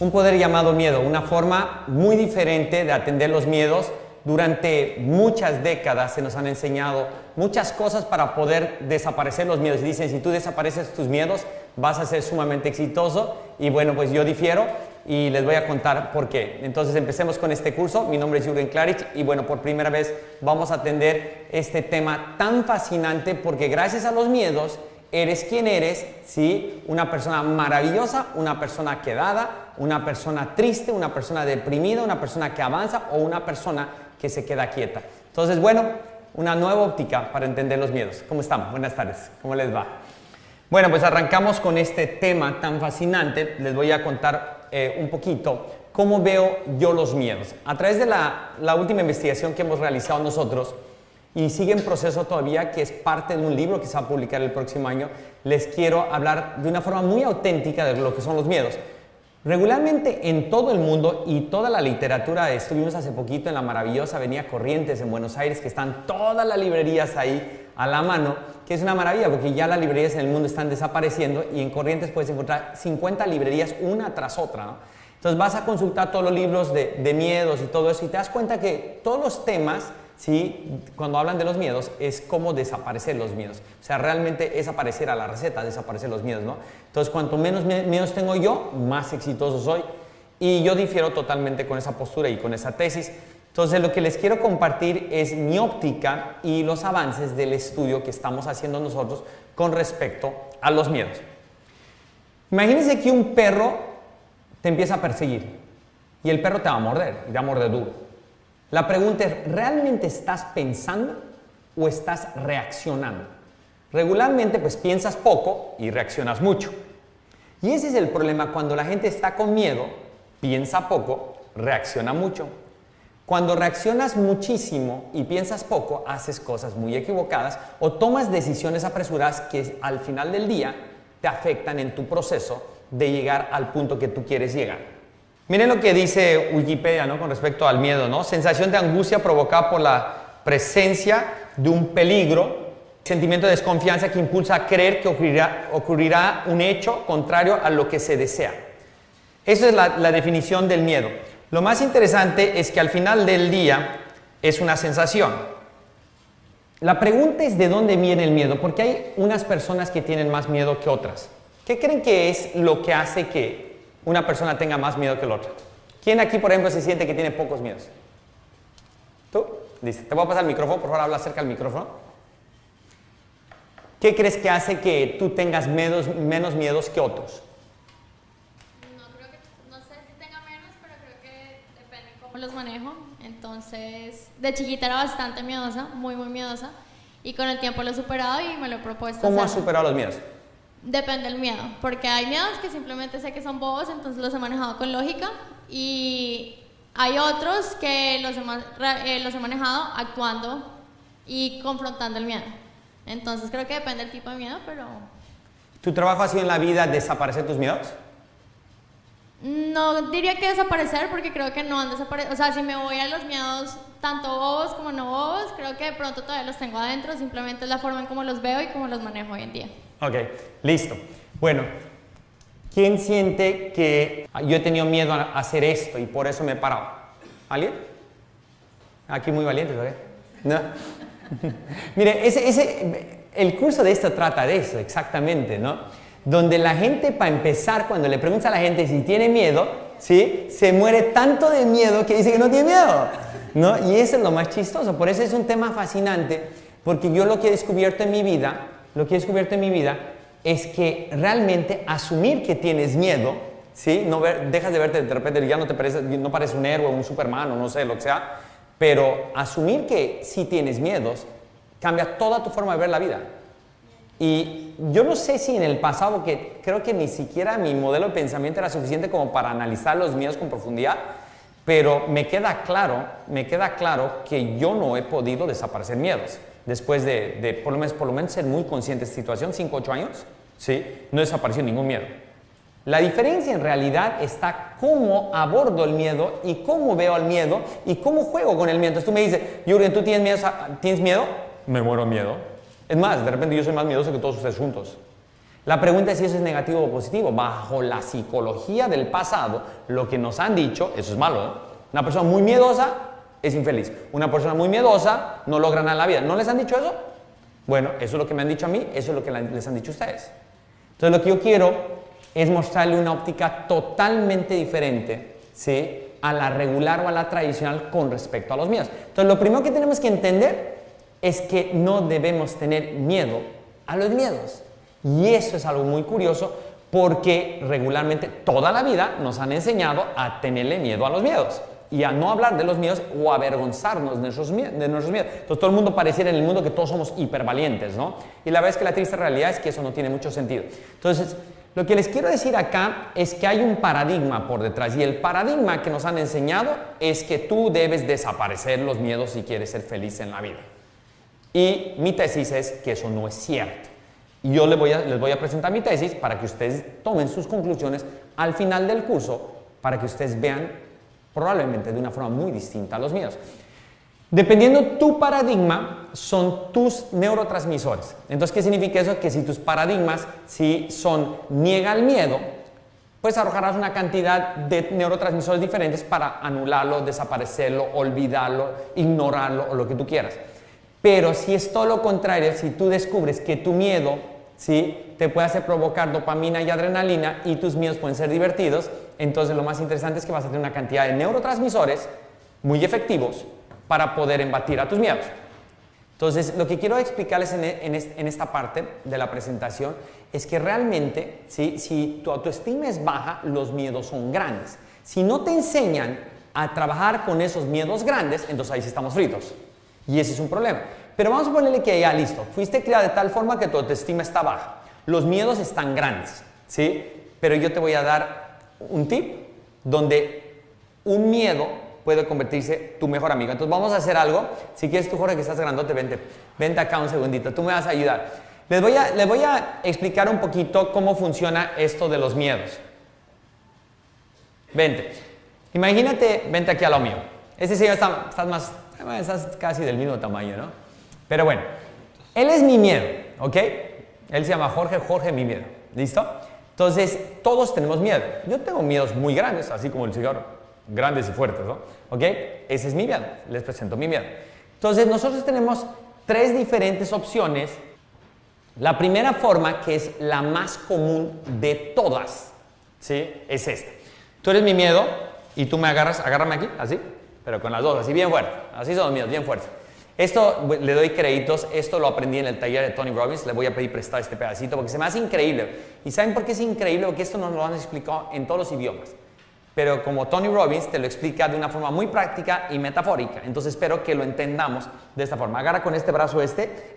un poder llamado miedo, una forma muy diferente de atender los miedos. Durante muchas décadas se nos han enseñado muchas cosas para poder desaparecer los miedos. Y dicen, si tú desapareces tus miedos, vas a ser sumamente exitoso. Y bueno, pues yo difiero y les voy a contar por qué. Entonces empecemos con este curso. Mi nombre es Jürgen Klarich y bueno, por primera vez vamos a atender este tema tan fascinante porque gracias a los miedos eres quien eres, ¿sí? Una persona maravillosa, una persona quedada, una persona triste, una persona deprimida, una persona que avanza o una persona que se queda quieta. Entonces, bueno, una nueva óptica para entender los miedos. ¿Cómo están? Buenas tardes. ¿Cómo les va? Bueno, pues arrancamos con este tema tan fascinante. Les voy a contar un poquito cómo veo yo los miedos. A través de la última investigación que hemos realizado nosotros, y sigue en proceso todavía, que es parte de un libro que se va a publicar el próximo año, les quiero hablar de una forma muy auténtica de lo que son los miedos. Regularmente en todo el mundo y toda la literatura, estuvimos hace poquito en la maravillosa Avenida Corrientes en Buenos Aires, que están todas las librerías ahí a la mano, que es una maravilla porque ya las librerías en el mundo están desapareciendo y en Corrientes puedes encontrar 50 librerías una tras otra, ¿no? Entonces vas a consultar todos los libros de miedos y todo eso y te das cuenta que todos los temas, ¿sí? Cuando hablan de los miedos, es cómo desaparecer los miedos. O sea, realmente es aparecer a la receta, desaparecer los miedos, ¿no? Entonces, cuanto menos miedos tengo yo, más exitoso soy. Y yo difiero totalmente con esa postura y con esa tesis. Entonces, lo que les quiero compartir es mi óptica y los avances del estudio que estamos haciendo nosotros con respecto a los miedos. Imagínense que un perro te empieza a perseguir y el perro te va a morder, y te va a morder duro. La pregunta es, ¿realmente estás pensando o estás reaccionando? Regularmente pues piensas poco y reaccionas mucho. Y ese es el problema cuando la gente está con miedo, piensa poco, reacciona mucho. Cuando reaccionas muchísimo y piensas poco, haces cosas muy equivocadas o tomas decisiones apresuradas que al final del día te afectan en tu proceso de llegar al punto que tú quieres llegar. Miren lo que dice Wikipedia, ¿no? Con respecto al miedo, ¿no? Sensación de angustia provocada por la presencia de un peligro, sentimiento de desconfianza que impulsa a creer que ocurrirá un hecho contrario a lo que se desea. Esa es la definición del miedo. Lo más interesante es que al final del día es una sensación. La pregunta es de dónde viene el miedo, porque hay unas personas que tienen más miedo que otras. ¿Qué creen que es lo que hace que una persona tenga más miedo que la otra? ¿Quién aquí, por ejemplo, se siente que tiene pocos miedos? ¿Tú? Listo. Te voy a pasar el micrófono, por favor, habla cerca del micrófono. ¿Qué crees que hace que tú tengas menos miedos que otros? No sé si tenga menos, pero creo que depende cómo los manejo. Entonces, de chiquita era bastante miedosa, muy miedosa, y con el tiempo lo he superado y me lo he propuesto. ¿Cómo has superado los miedos? Depende del miedo, porque hay miedos que simplemente sé que son bobos, entonces los he manejado con lógica, y hay otros que los he manejado actuando y confrontando el miedo. Entonces creo que depende del tipo de miedo, pero... ¿Tu trabajo ha sido en la vida desaparecer tus miedos? No diría que desaparecer, porque creo que no han desaparecido. O sea, si me voy a los miedos, tanto bobos como no bobos, creo que de pronto todavía los tengo adentro, simplemente es la forma en cómo los veo y cómo los manejo hoy en día. Ok, listo. Bueno, ¿quién siente que yo he tenido miedo a hacer esto y por eso me he parado? ¿Alguien? Aquí muy valiente, ¿verdad? ¿No? Mire, el curso de esto trata de eso, exactamente, ¿no? Donde la gente, para empezar, cuando le preguntas a la gente si tiene miedo, ¿sí? Se muere tanto de miedo que dice que no tiene miedo, ¿no? Y eso es lo más chistoso. Por eso es un tema fascinante, porque yo lo que he descubierto en mi vida es que realmente asumir que tienes miedo, ¿sí? Dejas de verte, de repente ya no pareces un héroe, un Superman o no sé, lo que sea, pero asumir que sí tienes miedos cambia toda tu forma de ver la vida. Y yo no sé si en el pasado, porque creo que ni siquiera mi modelo de pensamiento era suficiente como para analizar los miedos con profundidad, pero me queda claro que yo no he podido desaparecer miedos. Después de por lo menos ser muy consciente de esta situación, 5 o 8 años, ¿sí? No desapareció ningún miedo. La diferencia en realidad está cómo abordo el miedo y cómo veo el miedo y cómo juego con el miedo. Entonces tú me dices, Jürgen, ¿tú tienes miedo? Me muero de miedo. Es más, de repente yo soy más miedoso que todos ustedes juntos. La pregunta es si eso es negativo o positivo. Bajo la psicología del pasado, lo que nos han dicho, eso es malo, ¿eh? Una persona muy miedosa es infeliz. Una persona muy miedosa no logra nada en la vida. ¿No les han dicho eso? Bueno, eso es lo que me han dicho a mí, eso es lo que les han dicho a ustedes. Entonces lo que yo quiero es mostrarle una óptica totalmente diferente, ¿sí?, a la regular o a la tradicional con respecto a los miedos. Entonces lo primero que tenemos que entender es que no debemos tener miedo a los miedos. Y eso es algo muy curioso porque regularmente toda la vida nos han enseñado a tenerle miedo a los miedos y a no hablar de los miedos o avergonzarnos de nuestros miedos. Entonces todo el mundo pareciera en el mundo que todos somos hipervalientes, ¿no? Y la verdad es que la triste realidad es que eso no tiene mucho sentido. Entonces, lo que les quiero decir acá es que hay un paradigma por detrás y el paradigma que nos han enseñado es que tú debes desaparecer los miedos si quieres ser feliz en la vida. Y mi tesis es que eso no es cierto. Y yo les voy a presentar mi tesis para que ustedes tomen sus conclusiones al final del curso, para que ustedes vean probablemente de una forma muy distinta a los miedos. Dependiendo tu paradigma, son tus neurotransmisores. Entonces, ¿qué significa eso? Que si tus paradigmas son niega el miedo, pues arrojarás una cantidad de neurotransmisores diferentes para anularlo, desaparecerlo, olvidarlo, ignorarlo o lo que tú quieras. Pero si es todo lo contrario, si tú descubres que tu miedo, ¿sí?, te puede hacer provocar dopamina y adrenalina y tus miedos pueden ser divertidos, entonces lo más interesante es que vas a tener una cantidad de neurotransmisores muy efectivos para poder embatir a tus miedos. Entonces, lo que quiero explicarles en esta parte de la presentación es que realmente, ¿sí?, si tu autoestima es baja, los miedos son grandes. Si no te enseñan a trabajar con esos miedos grandes, entonces ahí sí estamos fritos. Y ese es un problema. Pero vamos a ponerle que ya listo. Fuiste criado de tal forma que tu autoestima está baja. Los miedos están grandes, ¿sí? Pero yo te voy a dar un tip donde un miedo puede convertirse tu mejor amigo. Entonces vamos a hacer algo. Si quieres tú, Jorge, que estás grandote, vente acá un segundito. Tú me vas a ayudar. Les voy a explicar un poquito cómo funciona esto de los miedos. Vente. Imagínate, vente aquí a lo mío. Este señor estás casi del mismo tamaño, ¿no? Pero bueno, él es mi miedo, ¿ok? Él se llama Jorge, mi miedo. ¿Listo? Entonces, todos tenemos miedo. Yo tengo miedos muy grandes, así como el señor, grandes y fuertes, ¿no? ¿Ok? Ese es mi miedo. Les presento mi miedo. Entonces, nosotros tenemos 3 diferentes opciones. La primera forma, que es la más común de todas, ¿sí?, es esta. Tú eres mi miedo y tú me agárrame aquí, así, pero con las dos, así bien fuerte. Así son los míos, bien fuertes. Esto le doy créditos, esto lo aprendí en el taller de Tony Robbins, le voy a pedir prestado este pedacito porque se me hace increíble. ¿Y saben por qué es increíble? Porque esto nos lo han explicado en todos los idiomas. Pero como Tony Robbins te lo explica de una forma muy práctica y metafórica, entonces espero que lo entendamos de esta forma. Agarra con este brazo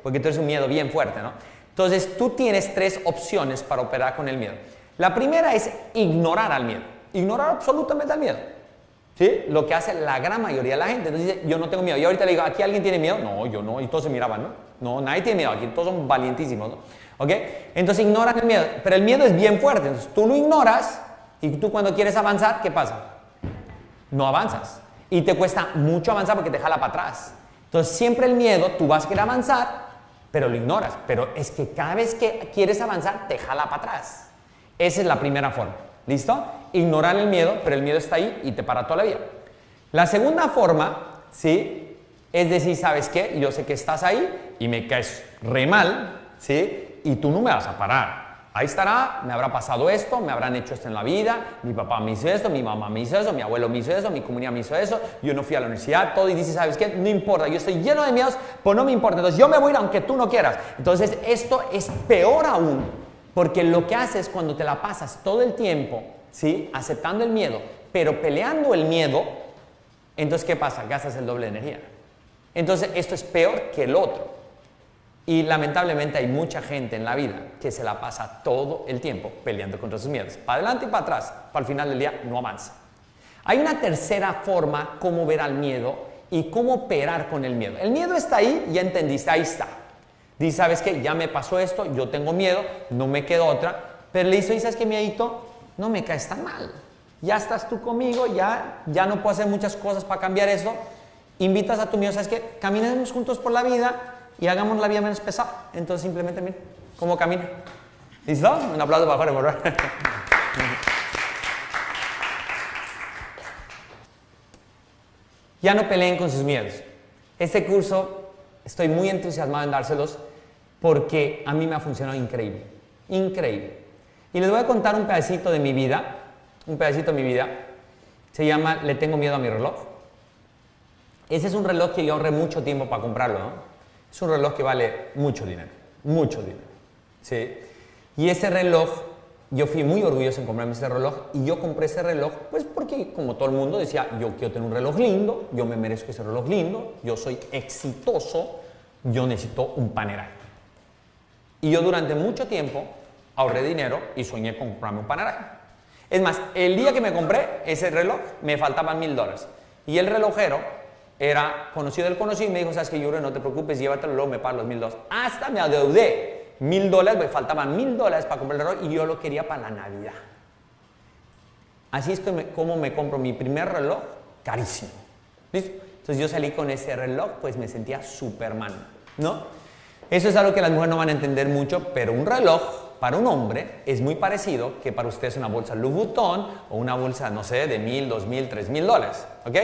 porque tú eres un miedo bien fuerte, ¿no? Entonces tú tienes 3 opciones para operar con el miedo. La primera es ignorar al miedo, ignorar absolutamente al miedo. ¿Sí? Lo que hace la gran mayoría de la gente. Entonces dice, yo no tengo miedo. Y ahorita le digo, ¿aquí alguien tiene miedo? No, yo no. Y todos se miraban, ¿no? No, nadie tiene miedo. Aquí todos son valientísimos, ¿no? ¿Ok? Entonces ignoran el miedo. Pero el miedo es bien fuerte. Entonces tú lo ignoras y tú cuando quieres avanzar, ¿qué pasa? No avanzas. Y te cuesta mucho avanzar porque te jala para atrás. Entonces siempre el miedo, tú vas a querer avanzar, pero lo ignoras. Pero es que cada vez que quieres avanzar, te jala para atrás. Esa es la primera forma. ¿Listo? Ignorar el miedo, pero el miedo está ahí y te para toda la vida. La segunda forma, ¿sí?, es decir, ¿sabes qué? Yo sé que estás ahí y me caes re mal, ¿sí?, y tú no me vas a parar. Ahí estará, me habrá pasado esto, me habrán hecho esto en la vida, mi papá me hizo esto, mi mamá me hizo eso, mi abuelo me hizo eso, mi comunidad me hizo eso, yo no fui a la universidad, todo, y dices, ¿sabes qué? No importa, yo estoy lleno de miedos, pues no me importa, entonces yo me voy a ir aunque tú no quieras. Entonces esto es peor aún. Porque lo que haces cuando te la pasas todo el tiempo, ¿sí?, aceptando el miedo, pero peleando el miedo, entonces ¿qué pasa? Gastas el doble de energía. Entonces esto es peor que el otro. Y lamentablemente hay mucha gente en la vida que se la pasa todo el tiempo peleando contra sus miedos. Para adelante y para atrás, para el final del día no avanza. Hay una tercera forma cómo ver al miedo y cómo operar con el miedo. El miedo está ahí, ya entendiste, ahí está. Dice, ¿sabes qué? Ya me pasó esto, yo tengo miedo, no me queda otra. Pero le dice, ¿sabes qué, miedito? No me caes tan mal. Ya estás tú conmigo, ya no puedo hacer muchas cosas para cambiar eso. Invitas a tu miedo, ¿sabes qué? Caminemos juntos por la vida y hagamos la vida menos pesada. Entonces simplemente, mira, cómo camina. ¿Listo? Un aplauso para Jorge, por favor. Ya no peleen con sus miedos. Este curso estoy muy entusiasmado en dárselos porque a mí me ha funcionado increíble. Increíble. Y les voy a contar un pedacito de mi vida. Un pedacito de mi vida. Se llama Le tengo miedo a mi reloj. Ese es un reloj que yo ahorré mucho tiempo para comprarlo, ¿no? Es un reloj que vale mucho dinero. Mucho dinero. ¿Sí? Y ese reloj, yo fui muy orgulloso en comprarme ese reloj. Y yo compré ese reloj, pues porque como todo el mundo decía, yo quiero tener un reloj lindo, yo me merezco ese reloj lindo, yo soy exitoso, yo necesito un Panerai. Y yo durante mucho tiempo ahorré dinero y soñé con comprarme un Panerai. Es más, el día que me compré ese reloj, me faltaban $1000. Y el relojero era conocido del conocido y me dijo, sabes que Yuri, no te preocupes, llévatelo, luego me pagas los $1000. Hasta me adeudé $1000, me faltaban $1000 para comprar el reloj y yo lo quería para la Navidad. Así es como me compro mi primer reloj, carísimo. ¿Listo? Entonces yo salí con ese reloj, pues me sentía Superman, ¿no? Eso es algo que las mujeres no van a entender mucho, pero un reloj para un hombre es muy parecido que para usted es una bolsa Louis Vuitton o una bolsa, no sé, de $1000, $2000, $3000, ¿ok?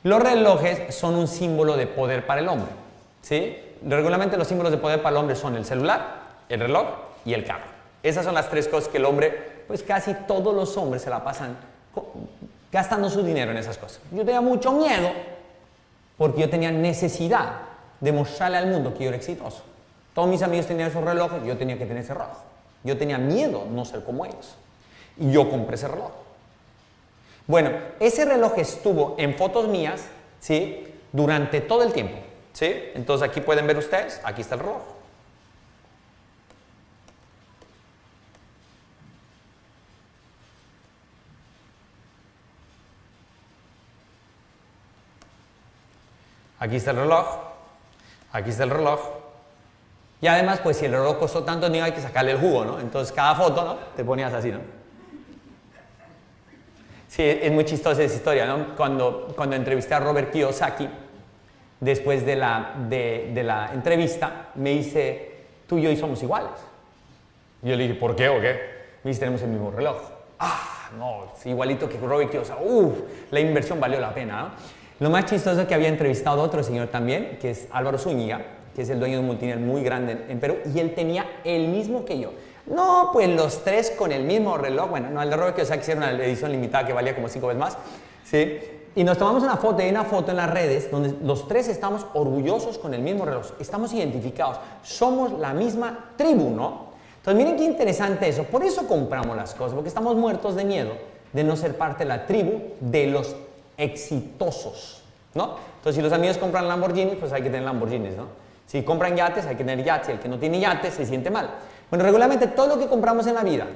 Los relojes son un símbolo de poder para el hombre, ¿sí? Regularmente los símbolos de poder para el hombre son el celular, el reloj y el carro. Esas son las tres cosas que el hombre, pues casi todos los hombres se la pasan gastando su dinero en esas cosas. Yo tenía mucho miedo porque yo tenía necesidad de mostrarle al mundo que yo era exitoso. Todos mis amigos tenían esos relojes, yo tenía que tener ese reloj. Yo tenía miedo no ser como ellos. Y yo compré ese reloj. Bueno, ese reloj estuvo en fotos mías, ¿sí? Durante todo el tiempo, ¿sí? Entonces aquí pueden ver ustedes, aquí está el reloj. Aquí está el reloj, aquí está el reloj. Y además, pues si el reloj costó tanto dinero hay que sacarle el jugo, ¿no? Entonces cada foto, ¿no? Te ponías así, ¿no? Sí, es muy chistosa esa historia, ¿no? Cuando entrevisté a Robert Kiyosaki, después de la entrevista, me dice, tú y yo somos iguales. Y yo le dije, ¿por qué o qué? Me dice, tenemos el mismo reloj. Ah, no, es igualito que Robert Kiyosaki. La inversión valió la pena, ¿no? Lo más chistoso es que había entrevistado a otro señor también, que es Álvaro Zúñiga, que es el dueño de un multinivel muy grande en Perú, y él tenía el mismo que yo. No, pues los tres con el mismo reloj. Bueno, no, el de Robert Kiyosaki era una edición limitada que valía como 5 veces más, ¿sí? Y nos tomamos una foto, y hay una foto en las redes donde los tres estamos orgullosos con el mismo reloj. Estamos identificados. Somos la misma tribu, ¿no? Entonces, miren qué interesante eso. Por eso compramos las cosas, porque estamos muertos de miedo de no ser parte de la tribu de los exitosos, ¿no? Entonces, si los amigos compran Lamborghinis, pues hay que tener Lamborghinis, ¿no? Si compran yates, hay que tener yates. El que no tiene yates se siente mal. Bueno, regularmente todo lo que compramos en la vida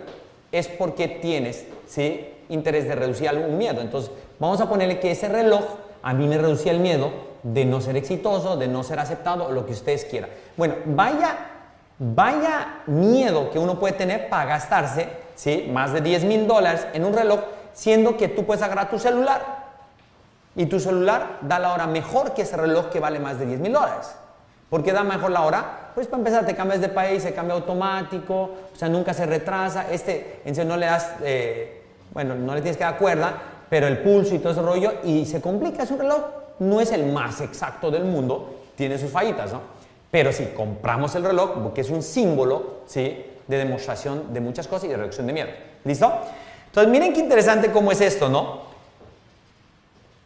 es porque tienes, ¿sí?, interés de reducir algún miedo. Entonces, vamos a ponerle que ese reloj a mí me reducía el miedo de no ser exitoso, de no ser aceptado, o lo que ustedes quieran. Bueno, vaya miedo que uno puede tener para gastarse, ¿sí?, más de $10,000 en un reloj, siendo que tú puedes agarrar tu celular y tu celular da la hora mejor que ese reloj que vale más de $10,000. ¿Por qué da mejor la hora? Pues para empezar te cambias de país, se cambia automático, o sea, nunca se retrasa. En serio no le das, bueno, no le tienes que dar cuerda, pero el pulso y todo ese rollo, y se complica. Es un reloj, no es el más exacto del mundo, tiene sus fallitas, ¿no? Pero sí, compramos el reloj porque es un símbolo, ¿sí?, de demostración de muchas cosas y de reducción de miedo. ¿Listo? Entonces, miren qué interesante cómo es esto, ¿no?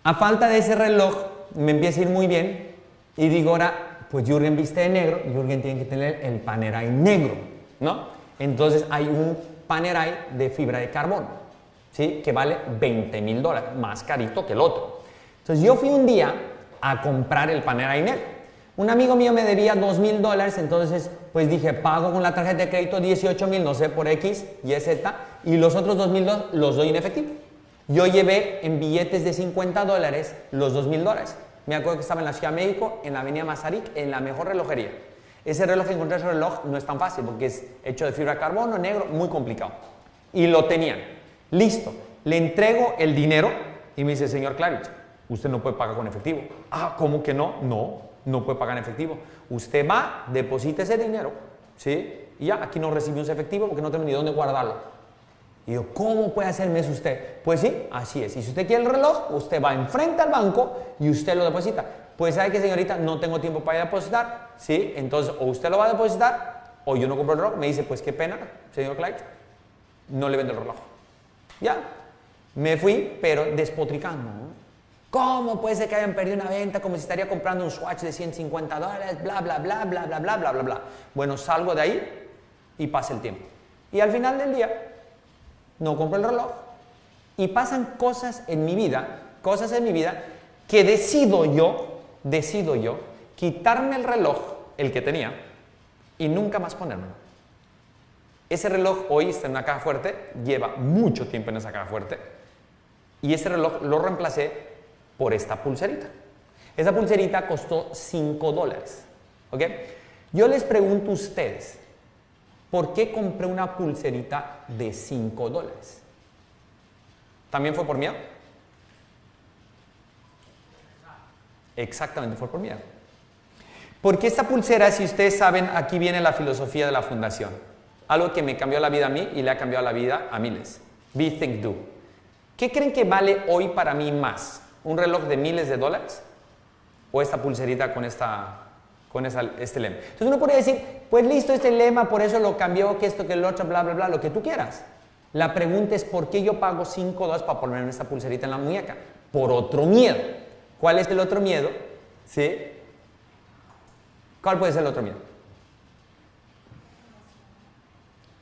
A falta de ese reloj, me empieza a ir muy bien y digo ahora, pues Jürgen viste de negro, Jürgen tiene que tener el Panerai negro, ¿no? Entonces hay un Panerai de fibra de carbono, ¿sí?, que vale $20,000, más carito que el otro. Entonces yo fui un día a comprar el Panerai negro. Un amigo mío me debía $2,000, entonces pues dije, pago con la tarjeta de crédito 18,000, no sé, por X, Y, Z, y los otros $2,000 los doy en efectivo. Yo llevé en billetes de $50 los $2,000. Me acuerdo que estaba en la Ciudad de México, en la avenida Mazarik, en la mejor relojería. Ese reloj, encontrar ese reloj no es tan fácil porque es hecho de fibra de carbono, negro, muy complicado. Y lo tenían. Listo. Le entrego el dinero y me dice, señor Klarich, usted no puede pagar con efectivo. Ah, ¿cómo que no? No puede pagar en efectivo. Usted va, deposita ese dinero, ¿sí?, Y ya, aquí no recibimos efectivo porque no tenemos ni dónde guardarlo. Y yo, ¿cómo puede hacerme eso usted? Pues sí, así es. Y si usted quiere el reloj, usted va enfrente al banco y usted lo deposita. Pues sabe que, señorita, no tengo tiempo para ir a depositar, ¿sí? Entonces, o usted lo va a depositar, o yo no compro el reloj. Me dice, pues qué pena, señor Clyde, no le vendo el reloj. Ya, me fui, pero despotricando, ¿no? ¿Cómo puede ser que hayan perdido una venta como si estaría comprando un Swatch de $150? Bla, bla, bla, bla, bla, bla, bla, bla, bla. Bueno, salgo de ahí y pasa el tiempo. Y al final del día, no compro el reloj y pasan cosas en mi vida que decido yo quitarme el reloj, el que tenía, y nunca más ponérmelo. Ese reloj hoy está en una caja fuerte, lleva mucho tiempo en esa caja fuerte, y ese reloj lo reemplacé por esta pulserita. Esa pulserita costó $5, ¿ok? Yo les pregunto a ustedes, ¿por qué compré una pulserita de $5? ¿También fue por miedo? Exactamente, fue por miedo. Porque esta pulsera, si ustedes saben, aquí viene la filosofía de la fundación. Algo que me cambió la vida a mí y le ha cambiado la vida a miles. Be, think, do. ¿Qué creen que vale hoy para mí más? ¿Un reloj de miles de dólares? ¿O esta pulserita con este lema? Entonces uno podría decir, pues listo, este lema, por eso lo cambió, que esto, que el otro, bla, bla, bla, lo que tú quieras. La pregunta es, ¿por qué yo pago $5 para ponerme esta pulserita en la muñeca? Por otro miedo. ¿Cuál es el otro miedo? ¿Sí? ¿Cuál puede ser el otro miedo?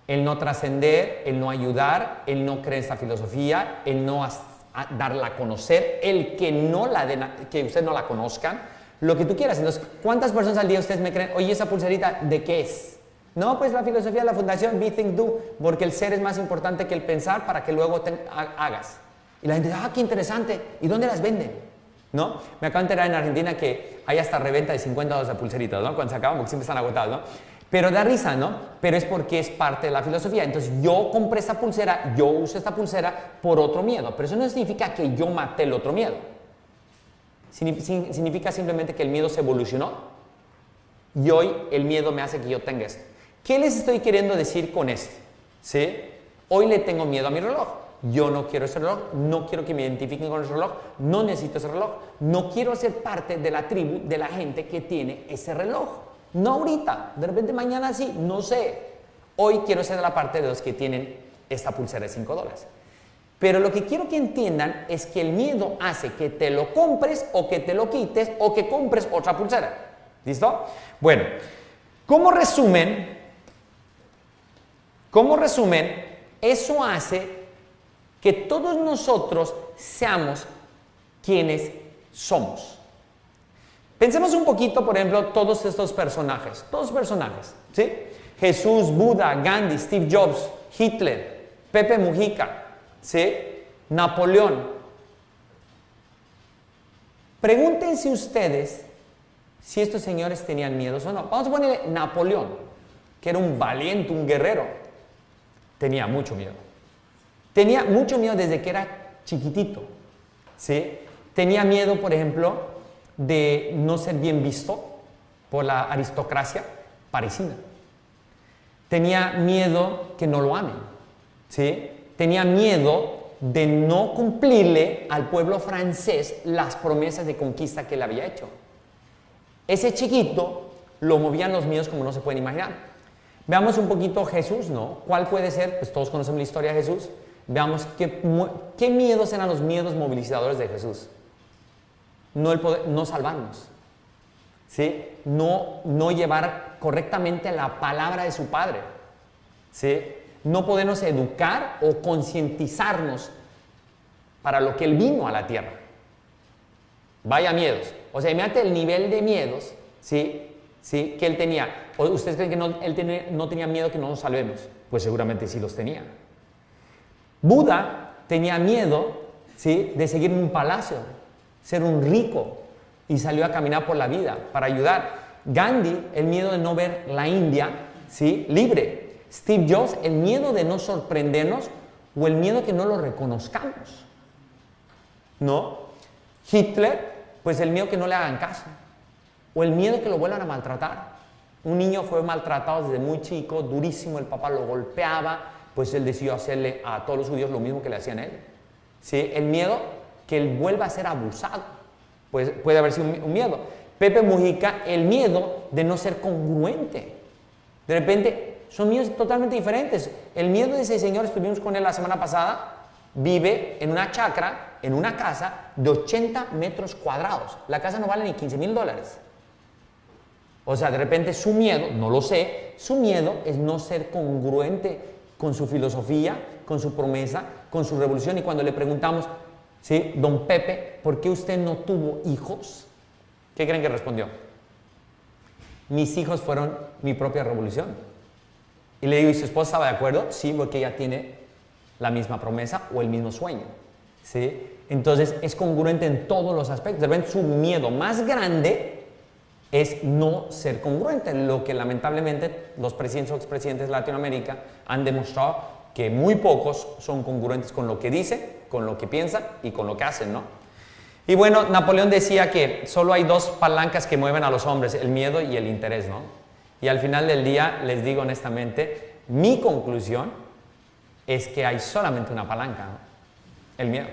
El no trascender, el no ayudar, el no creer en esta filosofía, el no darla a conocer, el que que ustedes no la conozcan, lo que tú quieras. Entonces, ¿cuántas personas al día ustedes me creen, oye, esa pulserita, ¿de qué es? No, pues la filosofía de la fundación, Be, Think, Do, porque el ser es más importante que el pensar para que luego hagas. Y la gente dice, qué interesante, ¿y dónde las venden? ¿No? Me acabo de enterar en Argentina que hay hasta reventa de $50 de pulseritas, ¿no? Cuando se acaban, porque siempre están agotados, ¿no? Pero da risa, ¿no? Pero es porque es parte de la filosofía. Entonces yo compré esta pulsera, yo uso esta pulsera por otro miedo. Pero eso no significa que yo maté el otro miedo. Significa simplemente que el miedo se evolucionó y hoy el miedo me hace que yo tenga esto. ¿Qué les estoy queriendo decir con esto? ¿Sí? Hoy le tengo miedo a mi reloj. Yo no quiero ese reloj, no quiero que me identifiquen con ese reloj, no necesito ese reloj, no quiero ser parte de la tribu de la gente que tiene ese reloj. No ahorita, de repente mañana sí, no sé. Hoy quiero ser de la parte de los que tienen esta pulsera de $5. Pero lo que quiero que entiendan es que el miedo hace que te lo compres o que te lo quites o que compres otra pulsera. ¿Listo? Bueno, como resumen, eso hace que todos nosotros seamos quienes somos. Pensemos un poquito, por ejemplo, todos estos personajes, ¿sí? Jesús, Buda, Gandhi, Steve Jobs, Hitler, Pepe Mujica, ¿sí? Napoleón. Pregúntense ustedes si estos señores tenían miedos o no. Vamos a ponerle Napoleón, que era un valiente, un guerrero. Tenía mucho miedo. Tenía mucho miedo desde que era chiquitito, ¿sí? Tenía miedo, por ejemplo, de no ser bien visto por la aristocracia parisina. Tenía miedo que no lo amen, ¿sí? Tenía miedo de no cumplirle al pueblo francés las promesas de conquista que él había hecho. Ese chiquito lo movían los miedos como no se pueden imaginar. Veamos un poquito Jesús, ¿no? ¿Cuál puede ser? Pues todos conocemos la historia de Jesús. Veamos qué miedos eran los miedos movilizadores de Jesús. No el poder, no salvarnos, ¿sí? No llevar correctamente la palabra de su Padre, ¿sí? No podernos educar o concientizarnos para lo que Él vino a la tierra. Vaya miedos. O sea, imagínate el nivel de miedos, ¿sí? ¿Sí? Que Él tenía. ¿O ustedes creen que Él no tenía miedo que no nos salvemos? Pues seguramente sí los tenía. Buda tenía miedo, ¿sí? De seguir en un palacio, ser un rico, y salió a caminar por la vida para ayudar. Gandhi, el miedo de no ver la India, ¿sí? Libre. Steve Jobs, el miedo de no sorprendernos o el miedo que no lo reconozcamos, ¿no? Hitler, pues el miedo que no le hagan caso o el miedo que lo vuelvan a maltratar. Un niño fue maltratado desde muy chico, durísimo, el papá lo golpeaba, pues él decidió hacerle a todos los judíos lo mismo que le hacían a él. ¿Sí? El miedo que él vuelva a ser abusado, pues puede haber sido un miedo. Pepe Mujica, el miedo de no ser congruente. De repente, son miedos totalmente diferentes. El miedo de ese señor, estuvimos con él la semana pasada, vive en una chacra, en una casa de 80 metros cuadrados. La casa no vale ni $15,000. O sea, de repente su miedo, no lo sé, su miedo es no ser congruente con su filosofía, con su promesa, con su revolución. Y cuando le preguntamos, ¿sí? Don Pepe, ¿por qué usted no tuvo hijos? ¿Qué creen que respondió? Mis hijos fueron mi propia revolución. Y le digo, ¿y su esposa estaba de acuerdo? Sí, porque ella tiene la misma promesa o el mismo sueño. ¿Sí? Entonces es congruente en todos los aspectos. De repente su miedo más grande es no ser congruente, lo que lamentablemente los presidentes o expresidentes de Latinoamérica han demostrado que muy pocos son congruentes con lo que dicen, con lo que piensan y con lo que hacen, ¿no? Y bueno, Napoleón decía que solo hay dos palancas que mueven a los hombres, el miedo y el interés, ¿no? Y al final del día, les digo honestamente, mi conclusión es que hay solamente una palanca, ¿no? El miedo.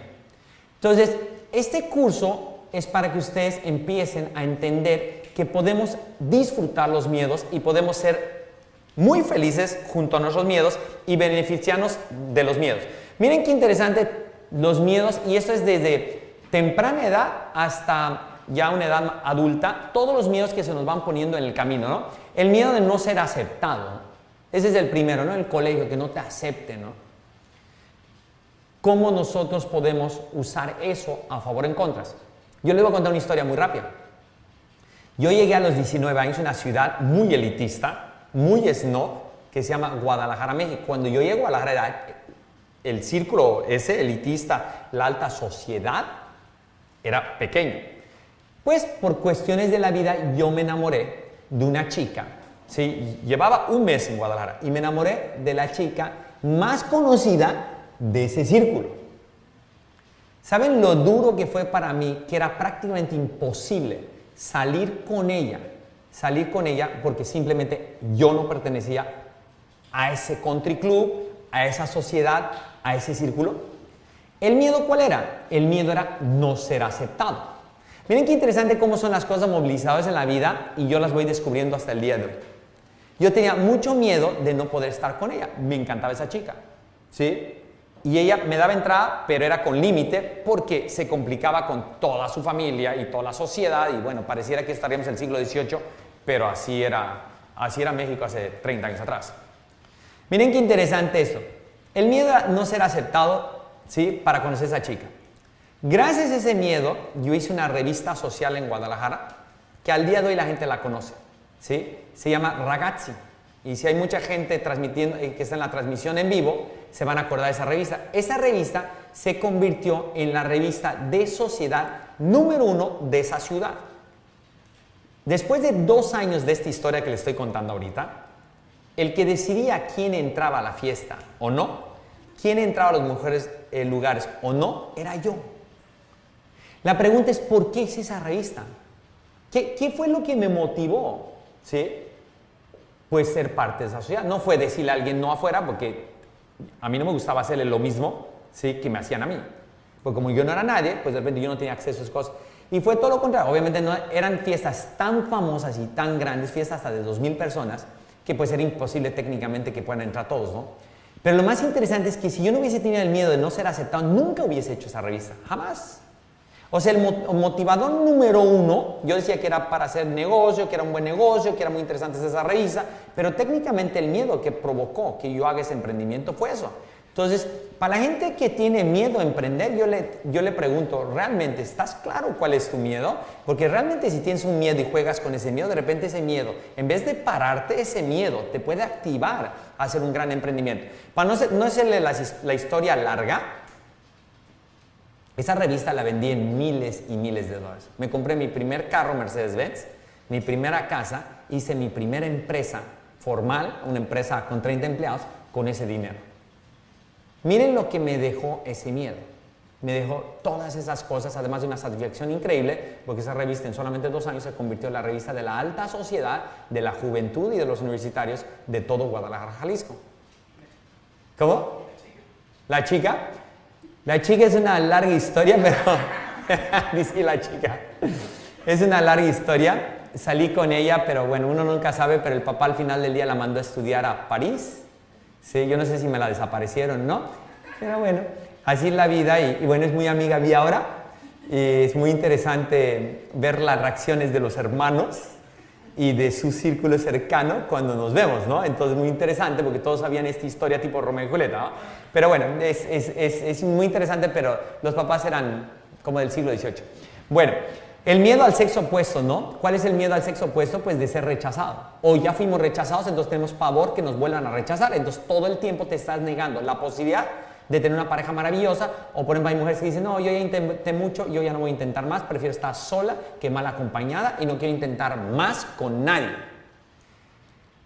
Entonces, este curso es para que ustedes empiecen a entender que podemos disfrutar los miedos y podemos ser muy felices junto a nuestros miedos y beneficiarnos de los miedos. Miren qué interesante los miedos, y esto es desde temprana edad hasta ya una edad adulta, todos los miedos que se nos van poniendo en el camino, ¿no? El miedo de no ser aceptado, ¿no? Ese es el primero, ¿no? El colegio, que no te acepten, ¿no? ¿Cómo nosotros podemos usar eso a favor o en contras? Yo les voy a contar una historia muy rápida. Yo llegué a los 19 años a una ciudad muy elitista, muy snob, que se llama Guadalajara, México. Cuando yo llego a Guadalajara, el círculo ese elitista, la alta sociedad, era pequeño. Pues por cuestiones de la vida yo me enamoré de una chica, ¿sí? Llevaba un mes en Guadalajara y me enamoré de la chica más conocida de ese círculo. ¿Saben lo duro que fue para mí? Que era prácticamente imposible salir con ella porque simplemente yo no pertenecía a ese country club, a esa sociedad, a ese círculo. ¿El miedo cuál era? El miedo era no ser aceptado. Miren qué interesante cómo son las cosas movilizadas en la vida y yo las voy descubriendo hasta el día de hoy. Yo tenía mucho miedo de no poder estar con ella. Me encantaba esa chica, ¿sí? Y ella me daba entrada, pero era con límite porque se complicaba con toda su familia y toda la sociedad. Y bueno, pareciera que estaríamos en el siglo XVIII, pero así era México hace 30 años atrás. Miren qué interesante esto. El miedo a no ser aceptado, ¿sí? Para conocer a esa chica. Gracias a ese miedo, yo hice una revista social en Guadalajara que al día de hoy la gente la conoce, ¿sí? Se llama Ragazzi. Y si hay mucha gente transmitiendo, que está en la transmisión en vivo, se van a acordar de esa revista. Esa revista se convirtió en la revista de sociedad número 1 de esa ciudad. Después de 2 años de esta historia que les estoy contando ahorita, el que decidía quién entraba a la fiesta o no, quién entraba a los mejores lugares o no, era yo. La pregunta es, ¿por qué hice esa revista? ¿Qué fue lo que me motivó? ¿Sí? Pues ser parte de esa sociedad. No fue decirle a alguien no afuera, porque a mí no me gustaba hacerle lo mismo, ¿sí? Que me hacían a mí. Porque como yo no era nadie, pues de repente yo no tenía acceso a esas cosas. Y fue todo lo contrario. Obviamente no eran fiestas tan famosas y tan grandes, fiestas hasta de 2,000 personas, que pues era imposible técnicamente que puedan entrar todos, ¿no? Pero lo más interesante es que si yo no hubiese tenido el miedo de no ser aceptado, nunca hubiese hecho esa revista. Jamás. O sea, el motivador número 1, yo decía que era para hacer negocio, que era un buen negocio, que era muy interesante esa revista, pero técnicamente el miedo que provocó que yo haga ese emprendimiento fue eso. Entonces, para la gente que tiene miedo a emprender, yo le pregunto, ¿realmente estás claro cuál es tu miedo? Porque realmente si tienes un miedo y juegas con ese miedo, de repente ese miedo, en vez de pararte, ese miedo te puede activar a hacer un gran emprendimiento. Para no hacerle la historia larga, esa revista la vendí en miles y miles de dólares. Me compré mi primer carro Mercedes-Benz, mi primera casa, hice mi primera empresa formal, una empresa con 30 empleados, con ese dinero. Miren lo que me dejó ese miedo. Me dejó todas esas cosas, además de una satisfacción increíble, porque esa revista en solamente 2 años se convirtió en la revista de la alta sociedad, de la juventud y de los universitarios de todo Guadalajara, Jalisco. ¿Cómo? ¿La chica? La chica es una larga historia, pero... dice la chica. Es una larga historia. Salí con ella, pero bueno, uno nunca sabe, pero el papá al final del día la mandó a estudiar a París. Sí, yo no sé si me la desaparecieron, ¿no? Pero bueno, así es la vida y bueno, es muy amiga mía ahora. Y es muy interesante ver las reacciones de los hermanos y de su círculo cercano cuando nos vemos, ¿no? Entonces muy interesante porque todos sabían esta historia tipo Romeo y Julieta, ¿no? Pero bueno, es muy interesante, pero los papás eran como del siglo XVIII. Bueno, el miedo al sexo opuesto, ¿no? ¿Cuál es el miedo al sexo opuesto? Pues de ser rechazado. O ya fuimos rechazados, entonces tenemos pavor que nos vuelvan a rechazar. Entonces todo el tiempo te estás negando la posibilidad de tener una pareja maravillosa. O por ejemplo hay mujeres que dicen, no, yo ya intenté mucho, yo ya no voy a intentar más, prefiero estar sola que mal acompañada y no quiero intentar más con nadie.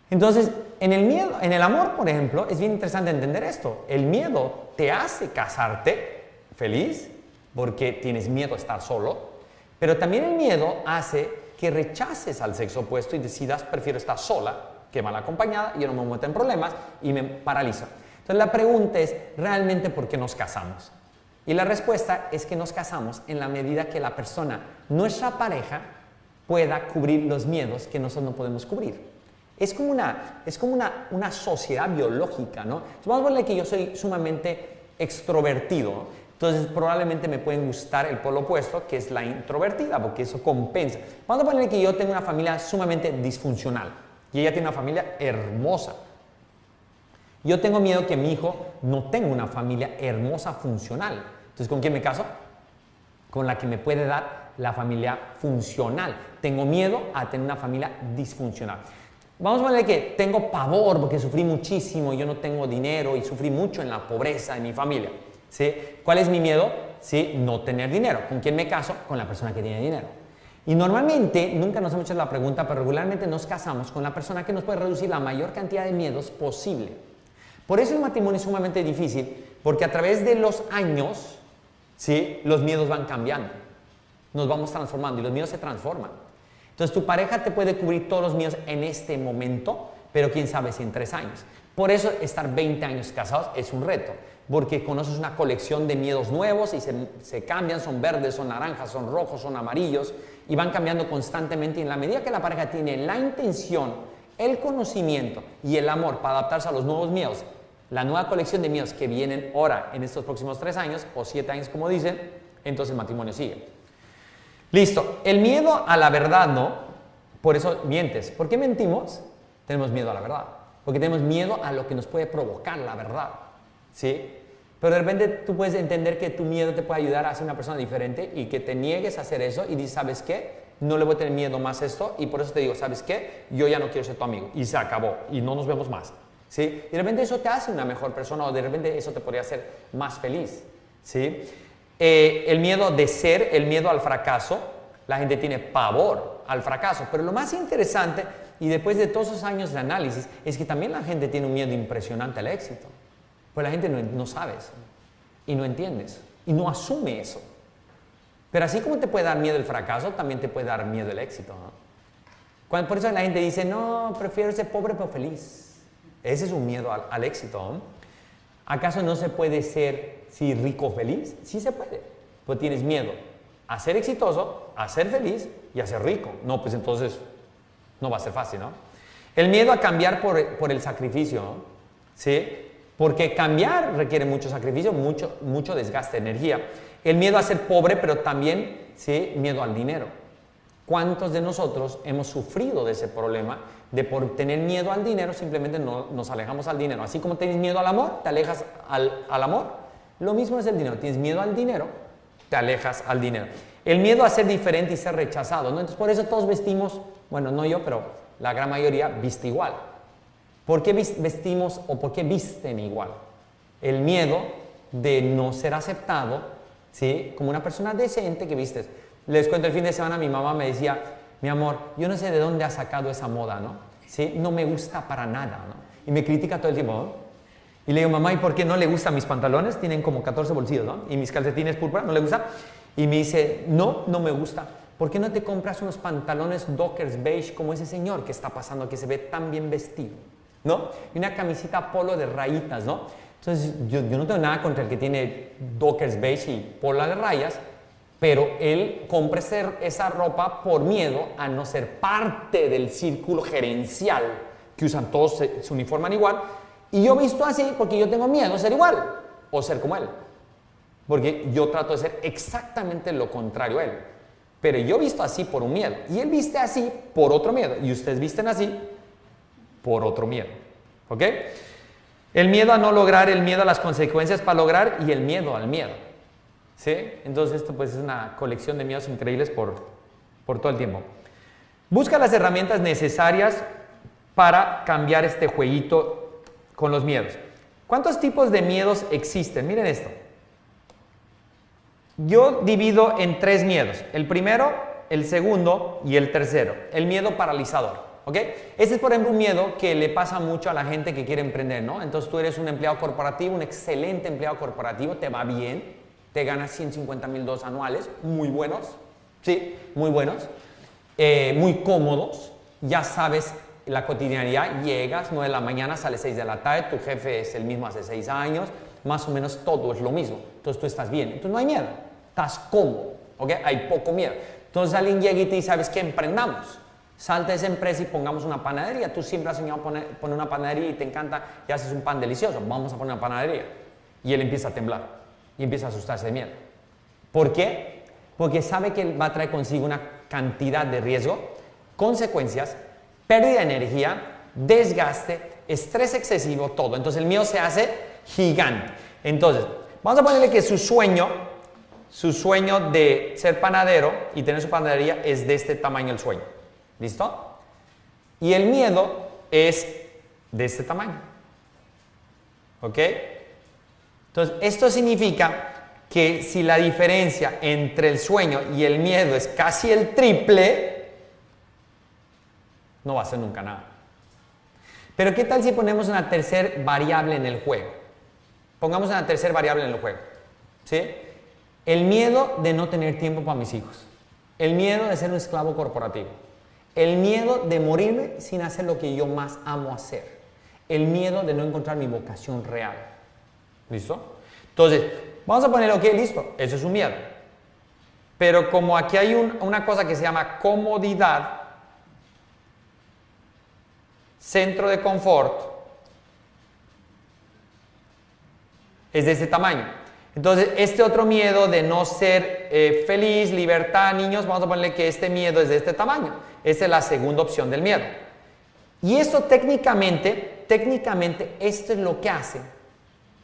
Entonces, en el miedo, en el amor, por ejemplo, es bien interesante entender esto. El miedo te hace casarte feliz porque tienes miedo a estar solo. Pero también el miedo hace que rechaces al sexo opuesto y decidas, prefiero estar sola que mal acompañada, yo no me meto en problemas y me paralizo. Entonces la pregunta es, ¿realmente por qué nos casamos? Y la respuesta es que nos casamos en la medida que la persona, nuestra pareja, pueda cubrir los miedos que nosotros no podemos cubrir. Es como una sociedad biológica, ¿no? Entonces, vamos a ponerle que yo soy sumamente extrovertido, ¿no? Entonces probablemente me puede gustar el polo opuesto, que es la introvertida, porque eso compensa. Vamos a poner que yo tengo una familia sumamente disfuncional y ella tiene una familia hermosa. Yo tengo miedo que mi hijo no tenga una familia hermosa, funcional. Entonces, ¿con quién me caso? Con la que me puede dar la familia funcional. Tengo miedo a tener una familia disfuncional. Vamos a ponerle que tengo pavor porque sufrí muchísimo, yo no tengo dinero y sufrí mucho en la pobreza de mi familia. ¿Sí? ¿Cuál es mi miedo? ¿Sí? No tener dinero. ¿Con quién me caso? Con la persona que tiene dinero. Y normalmente, nunca nos hemos hecho la pregunta, pero regularmente nos casamos con la persona que nos puede reducir la mayor cantidad de miedos posible. Por eso el matrimonio es sumamente difícil, porque a través de los años, ¿sí? Los miedos van cambiando. Nos vamos transformando y los miedos se transforman. Entonces tu pareja te puede cubrir todos los miedos en este momento, pero quién sabe si en 3 años. Por eso estar 20 años casados es un reto, porque conoces una colección de miedos nuevos y se cambian, son verdes, son naranjas, son rojos, son amarillos y van cambiando constantemente. Y en la medida que la pareja tiene la intención, el conocimiento y el amor para adaptarse a los nuevos miedos, la nueva colección de miedos que vienen ahora en estos próximos 3 años o 7 años como dicen, entonces el matrimonio sigue. Listo, el miedo a la verdad, ¿no? Por eso mientes. ¿Por qué mentimos? Tenemos miedo a la verdad. Porque tenemos miedo a lo que nos puede provocar la verdad, ¿sí? Pero de repente tú puedes entender que tu miedo te puede ayudar a ser una persona diferente y que te niegues a hacer eso y dices, ¿sabes qué? No le voy a tener miedo más a esto y por eso te digo, ¿sabes qué? Yo ya no quiero ser tu amigo y se acabó y no nos vemos más, ¿sí? Y de repente eso te hace una mejor persona o de repente eso te podría hacer más feliz, ¿sí? El miedo de ser, el miedo al fracaso, la gente tiene pavor al fracaso, pero lo más interesante y después de todos esos años de análisis es que también la gente tiene un miedo impresionante al éxito. Pues la gente no sabe eso y no entiende eso y no asume eso. Pero así como te puede dar miedo el fracaso, también te puede dar miedo el éxito, ¿no? Por eso la gente dice, no, prefiero ser pobre pero feliz. Ese es un miedo al éxito, ¿no? ¿Acaso no se puede ser rico o feliz? Sí se puede, pero tienes miedo a ser exitoso, a ser feliz y a ser rico. No, pues entonces no va a ser fácil, ¿no? El miedo a cambiar por el sacrificio, ¿no? ¿Sí? Porque cambiar requiere mucho sacrificio, mucho desgaste de energía. El miedo a ser pobre, pero también, ¿sí? Miedo al dinero. ¿Cuántos de nosotros hemos sufrido de ese problema de por tener miedo al dinero simplemente nos alejamos al dinero? Así como tienes miedo al amor, te alejas al amor. Lo mismo es el dinero. Tienes miedo al dinero, te alejas al dinero. El miedo a ser diferente y ser rechazado, ¿no? Entonces por eso todos vestimos, bueno, no yo, pero la gran mayoría viste igual. ¿Por qué vestimos o por qué visten igual? El miedo de no ser aceptado, ¿sí? Como una persona decente que vistes. Les cuento, el fin de semana mi mamá me decía, mi amor, yo no sé de dónde has sacado esa moda, ¿no? ¿Sí? No me gusta para nada, ¿no? Y me critica todo el tiempo, ¿no? Y le digo, mamá, ¿y por qué no le gustan mis pantalones? Tienen como 14 bolsillos, ¿no? Y mis calcetines púrpura, ¿no le gusta? Y me dice, no, no me gusta. ¿Por qué no te compras unos pantalones Dockers beige como ese señor que está pasando, que se ve tan bien vestido, ¿no? Y una camisita polo de rayitas, ¿no? Entonces, yo no tengo nada contra el que tiene Dockers beige y polo de rayas, pero él compra esa ropa por miedo a no ser parte del círculo gerencial, que usan todos, se uniforman igual. Y yo visto así porque yo tengo miedo a ser igual o ser como él. Porque yo trato de ser exactamente lo contrario a él. Pero yo visto así por un miedo. Y él viste así por otro miedo. Y ustedes visten así por otro miedo. ¿Ok? El miedo a no lograr, el miedo a las consecuencias para lograr y el miedo al miedo. ¿Sí? Entonces esto pues es una colección de miedos increíbles por todo el tiempo. Busca las herramientas necesarias para cambiar este jueguito con los miedos. ¿Cuántos tipos de miedos existen? Miren esto. Yo divido en 3 miedos. El primero, el segundo y el tercero. El miedo paralizador. ¿Ok? Este es, por ejemplo, un miedo que le pasa mucho a la gente que quiere emprender, ¿no? Entonces tú eres un empleado corporativo, un excelente empleado corporativo, te va bien, te ganas $150,000 anuales, muy buenos, sí, muy buenos, muy cómodos, ya sabes la cotidianidad, llegas 9 de la mañana, sales 6 de la tarde, tu jefe es el mismo hace 6 años, más o menos todo es lo mismo, entonces tú estás bien, entonces no hay miedo, estás cómodo, ¿ok? Hay poco miedo. Entonces alguien llega y te dice, ¿sabes qué? Emprendamos, salte de esa empresa y pongamos una panadería, tú siempre has soñado poner una panadería y te encanta y haces un pan delicioso, vamos a poner una panadería. Y él empieza a temblar y empieza a asustarse de miedo. ¿Por qué? Porque sabe que va a traer consigo una cantidad de riesgo, consecuencias, pérdida de energía, desgaste, estrés excesivo, todo. Entonces el miedo se hace gigante. Entonces, vamos a ponerle que su sueño de ser panadero y tener su panadería es de este tamaño el sueño. ¿Listo? Y el miedo es de este tamaño. ¿Ok? Entonces, esto significa que si la diferencia entre el sueño y el miedo es casi el triple, no va a ser nunca nada. Pero ¿qué tal si ponemos una tercera variable en el juego? Pongamos una tercera variable en el juego. ¿Sí? El miedo de no tener tiempo para mis hijos. El miedo de ser un esclavo corporativo. El miedo de morirme sin hacer lo que yo más amo hacer. El miedo de no encontrar mi vocación real. ¿Listo? Entonces, vamos a poner, ok, listo, eso es un miedo. Pero como aquí hay una cosa que se llama comodidad, centro de confort, es de ese tamaño. Entonces, este otro miedo de no ser feliz, libertad, niños, vamos a ponerle que este miedo es de este tamaño. Esa es la segunda opción del miedo. Y eso técnicamente, esto es lo que hace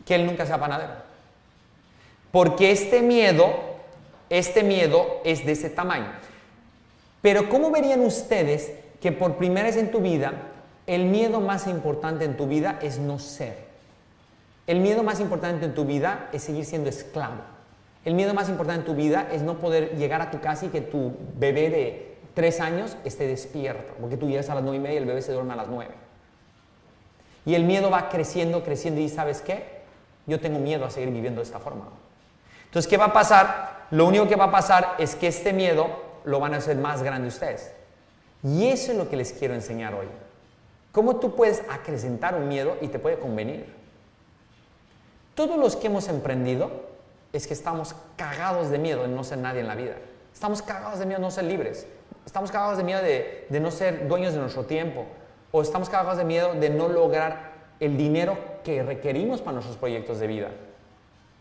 que él nunca sea panadero. Porque este miedo es de ese tamaño. Pero ¿cómo verían ustedes que por primera vez en tu vida, el miedo más importante en tu vida es no ser? El miedo más importante en tu vida es seguir siendo esclavo. El miedo más importante en tu vida es no poder llegar a tu casa y que tu bebé de 3 años esté despierto, porque tú llegas a las 9:30 y el bebé se duerme a las 9. Y el miedo va creciendo y ¿sabes qué? Yo tengo miedo a seguir viviendo de esta forma. Entonces, ¿qué va a pasar? Lo único que va a pasar es que este miedo lo van a hacer más grande ustedes. Y eso es lo que les quiero enseñar hoy. Cómo tú puedes acrecentar un miedo y te puede convenir. Todos los que hemos emprendido es que estamos cagados de miedo de no ser nadie en la vida. Estamos cagados de miedo de no ser libres. Estamos cagados de miedo de no ser dueños de nuestro tiempo. O estamos cagados de miedo de no lograr el dinero que requerimos para nuestros proyectos de vida.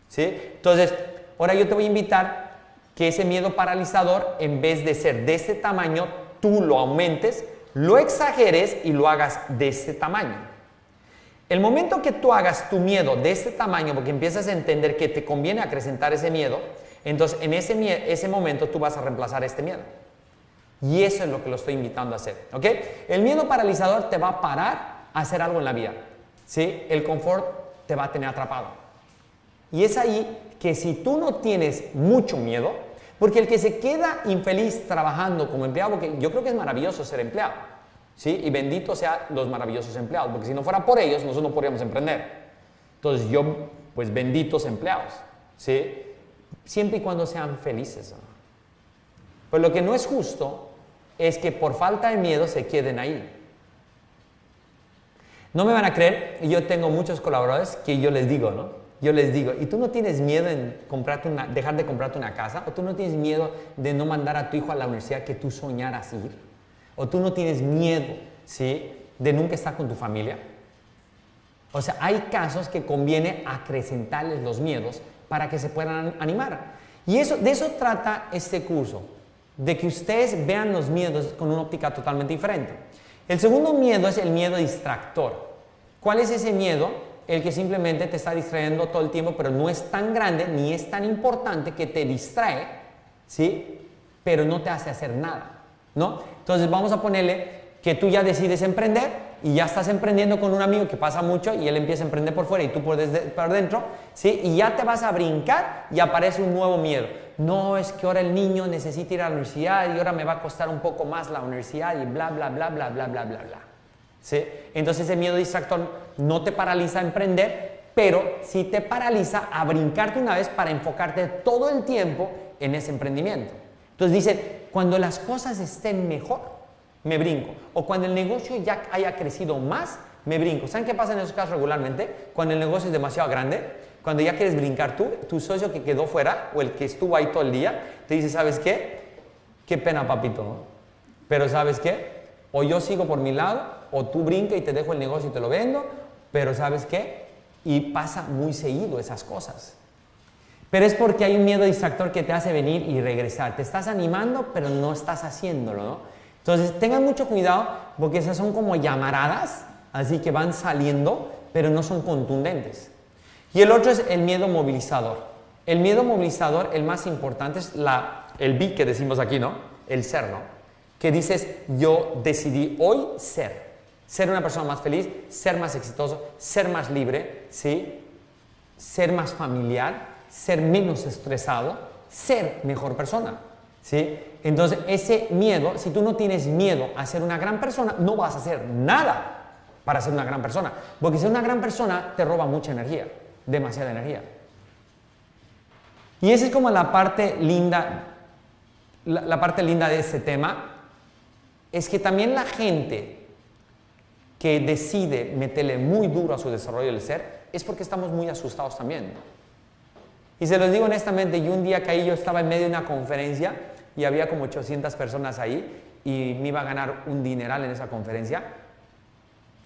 ¿Sí? Entonces, ahora yo te voy a invitar que ese miedo paralizador, en vez de ser de este tamaño, tú lo aumentes, lo exageres y lo hagas de este tamaño. El momento que tú hagas tu miedo de este tamaño, porque empiezas a entender que te conviene acrecentar ese miedo, entonces en ese momento tú vas a reemplazar este miedo. Y eso es lo que lo estoy invitando a hacer. ¿Ok? El miedo paralizador te va a parar a hacer algo en la vida. ¿Sí? El confort te va a tener atrapado. Y es ahí que si tú no tienes mucho miedo, porque el que se queda infeliz trabajando como empleado, porque yo creo que es maravilloso ser empleado, ¿sí? Y bendito sean los maravillosos empleados, porque si no fuera por ellos, nosotros no podríamos emprender. Entonces yo, pues benditos empleados, ¿sí? Siempre y cuando sean felices, ¿no? Pues lo que no es justo es que por falta de miedo se queden ahí. No me van a creer, yo tengo muchos colaboradores que yo les digo, ¿no? Yo les digo, ¿y tú no tienes miedo en dejar de comprarte una casa? ¿O tú no tienes miedo de no mandar a tu hijo a la universidad que tú soñaras ir? ¿O tú no tienes miedo, ¿sí?, de nunca estar con tu familia? O sea, hay casos que conviene acrecentarles los miedos para que se puedan animar. Y de eso trata este curso, de que ustedes vean los miedos con una óptica totalmente diferente. El segundo miedo es el miedo distractor. ¿Cuál es ese miedo? El que simplemente te está distrayendo todo el tiempo, pero no es tan grande ni es tan importante que te distrae, ¿sí? Pero no te hace hacer nada, ¿no? Entonces vamos a ponerle que tú ya decides emprender y ya estás emprendiendo con un amigo que pasa mucho y él empieza a emprender por fuera y tú por dentro, ¿sí? Y ya te vas a brincar y aparece un nuevo miedo. No, es que ahora el niño necesita ir a la universidad y ahora me va a costar un poco más la universidad y bla, bla, bla, bla, bla, bla, bla, bla. ¿Sí? Entonces ese miedo distractor no te paraliza a emprender, pero sí te paraliza a brincarte una vez para enfocarte todo el tiempo en ese emprendimiento. Entonces dice, cuando las cosas estén mejor, me brinco. O cuando el negocio ya haya crecido más, me brinco. ¿Saben qué pasa en esos casos regularmente? Cuando el negocio es demasiado grande, cuando ya quieres brincar tú, tu socio que quedó fuera o el que estuvo ahí todo el día, te dice, ¿sabes qué? Qué pena, papito, ¿no? Pero ¿sabes qué? O yo sigo por mi lado, o tú brinca y te dejo el negocio y te lo vendo, pero ¿sabes qué? Y pasa muy seguido esas cosas. Pero es porque hay un miedo distractor que te hace venir y regresar. Te estás animando, pero no estás haciéndolo, ¿no? Entonces, tengan mucho cuidado porque esas son como llamaradas, así que van saliendo, pero no son contundentes. Y el otro es el miedo movilizador. El miedo movilizador, el más importante es el be que decimos aquí, ¿no? El ser, ¿no? Que dices, yo decidí hoy ser una persona más feliz, ser más exitoso, ser más libre, ¿sí? Ser más familiar, ser menos estresado, ser mejor persona, ¿sí? Entonces, ese miedo, si tú no tienes miedo a ser una gran persona, no vas a hacer nada para ser una gran persona, porque ser una gran persona te roba mucha energía, demasiada energía. Y esa es como la parte linda, la parte linda de este tema, es que también la gente que decide meterle muy duro a su desarrollo del ser, es porque estamos muy asustados también. Y se los digo honestamente, yo un día caí, yo estaba en medio de una conferencia y había como 800 personas ahí y me iba a ganar un dineral en esa conferencia.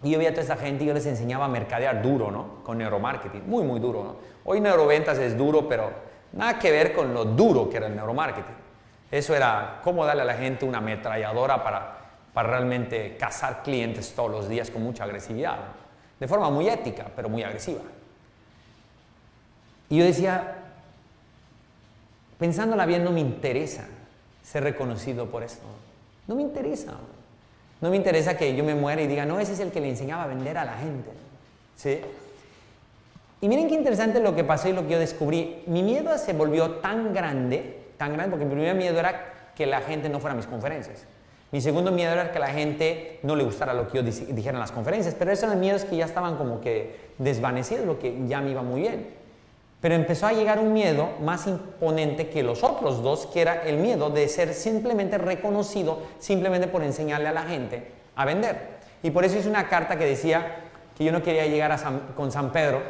Y yo veía a toda esa gente y yo les enseñaba a mercadear duro, ¿no? Con neuromarketing, muy, muy duro, ¿no? Hoy neuroventas es duro, pero nada que ver con lo duro que era el neuromarketing. Eso era cómo darle a la gente una ametralladora para realmente cazar clientes todos los días con mucha agresividad, ¿no? De forma muy ética, pero muy agresiva. Y yo decía, pensándola bien, no me interesa ser reconocido por esto. No me interesa. No me interesa que yo me muera y diga, no, ese es el que le enseñaba a vender a la gente, ¿sí? Y miren qué interesante lo que pasó y lo que yo descubrí. Mi miedo se volvió tan grande, porque mi primer miedo era que la gente no fuera a mis conferencias. Mi segundo miedo era que a la gente no le gustara lo que yo dijera en las conferencias, pero esos eran miedos que ya estaban como que desvanecidos, lo que ya me iba muy bien. Pero empezó a llegar un miedo más imponente que los otros dos, que era el miedo de ser simplemente reconocido, simplemente por enseñarle a la gente a vender. Y por eso hice una carta que decía que yo no quería llegar con San Pedro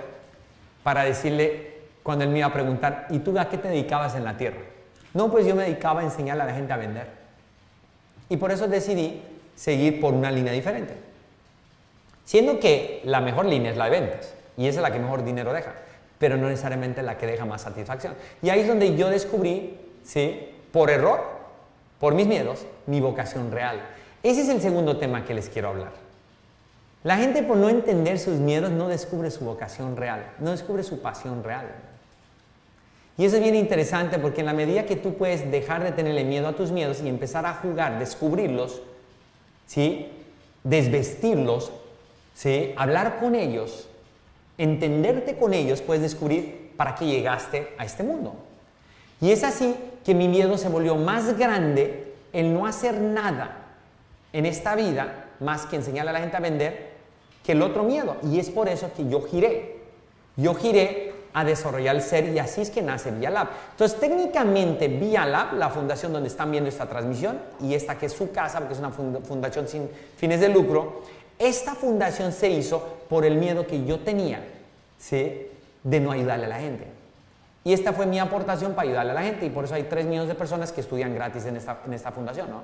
para decirle, cuando él me iba a preguntar, ¿y tú a qué te dedicabas en la tierra? No, pues yo me dedicaba a enseñarle a la gente a vender. Y por eso decidí seguir por una línea diferente. Siendo que la mejor línea es la de ventas, y esa es la que mejor dinero deja, pero no necesariamente la que deja más satisfacción. Y ahí es donde yo descubrí, ¿sí?, por error, por mis miedos, mi vocación real. Ese es el segundo tema que les quiero hablar. La gente, por no entender sus miedos, no descubre su vocación real, no descubre su pasión real. Y eso es bien interesante porque en la medida que tú puedes dejar de tenerle miedo a tus miedos y empezar a jugar, descubrirlos, ¿sí?, desvestirlos, ¿sí?, hablar con ellos, entenderte con ellos, puedes descubrir para qué llegaste a este mundo. Y es así que mi miedo se volvió más grande el no hacer nada en esta vida más que enseñarle a la gente a vender que el otro miedo. Y es por eso que yo giré. yo giré a desarrollar el ser y así es que nace Via Lab. Entonces, técnicamente, Via Lab, la fundación donde están viendo esta transmisión, y esta que es su casa, porque es una fundación sin fines de lucro, esta fundación se hizo por el miedo que yo tenía, ¿sí?, de no ayudarle a la gente. Y esta fue mi aportación para ayudarle a la gente, y por eso hay 3 millones de personas que estudian gratis en esta fundación, ¿no?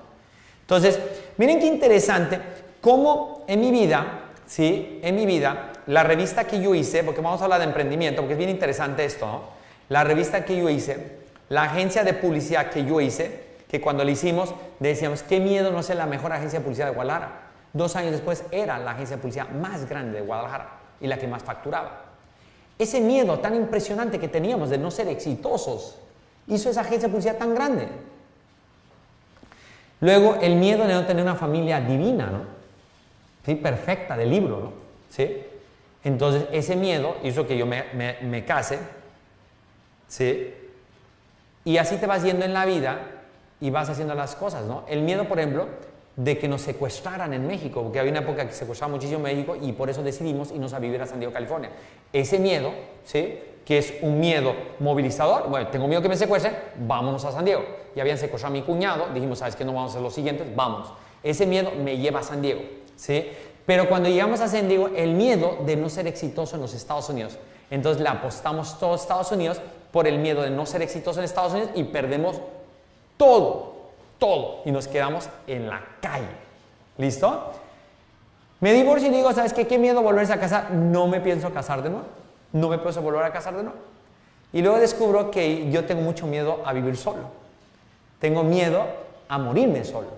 Entonces, miren qué interesante, cómo en mi vida, ¿sí?, en mi vida, la revista que yo hice, porque vamos a hablar de emprendimiento, porque es bien interesante esto, ¿no? La revista que yo hice, la agencia de publicidad que yo hice, que cuando la hicimos decíamos, qué miedo no ser la mejor agencia de publicidad de Guadalajara. 2 años después era la agencia de publicidad más grande de Guadalajara y la que más facturaba. Ese miedo tan impresionante que teníamos de no ser exitosos hizo esa agencia de publicidad tan grande. Luego, el miedo de no tener una familia divina, ¿no? ¿Sí? Perfecta, de libro, ¿no? ¿Sí? Entonces, ese miedo hizo que yo me case, ¿sí? Y así te vas yendo en la vida y vas haciendo las cosas, ¿no? El miedo, por ejemplo, de que nos secuestraran en México, porque había una época que secuestraba muchísimo México y por eso decidimos irnos a vivir a San Diego, California. Ese miedo, ¿sí?, que es un miedo movilizador, bueno, tengo miedo que me secuestren, vámonos a San Diego. Ya habían secuestrado a mi cuñado, dijimos, ¿sabes qué? No vamos a hacer los siguientes, vamos. Ese miedo me lleva a San Diego, ¿sí? Pero cuando llegamos a San Diego, el miedo de no ser exitoso en los Estados Unidos. Entonces le apostamos todos a Estados Unidos por el miedo de no ser exitoso en Estados Unidos y perdemos todo. Y nos quedamos en la calle. ¿Listo? Me divorcio y digo, ¿sabes qué? ¿Qué miedo volverse a casar? No me pienso casar de nuevo. No me pienso volver a casar de nuevo. Y luego descubro que yo tengo mucho miedo a vivir solo. Tengo miedo a morirme solo.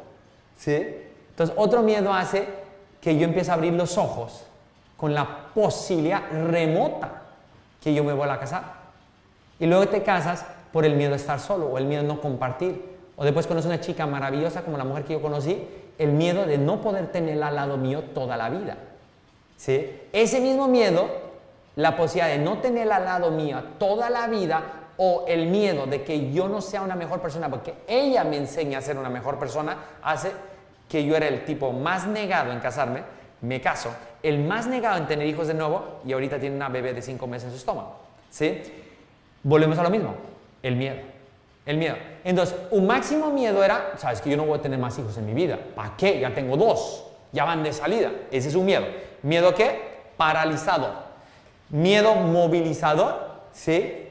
¿Sí? Entonces, otro miedo hace que yo empiece a abrir los ojos con la posibilidad remota que yo me vuelva a casar. Y luego te casas por el miedo a estar solo o el miedo a no compartir. O después conoces una chica maravillosa como la mujer que yo conocí, el miedo de no poder tenerla al lado mío toda la vida. ¿Sí? Ese mismo miedo, la posibilidad de no tenerla al lado mío toda la vida, o el miedo de que yo no sea una mejor persona porque ella me enseña a ser una mejor persona, hace que yo era el tipo más negado en casarme, me caso, el más negado en tener hijos de nuevo y ahorita tiene una bebé de 5 meses en su estómago. ¿Sí? Volvemos a lo mismo, el miedo. El miedo. Entonces, un máximo miedo era, sabes que yo no voy a tener más hijos en mi vida. ¿Para qué? Ya tengo 2, ya van de salida. Ese es un miedo. ¿Miedo qué? Paralizador. Miedo movilizador, ¿sí?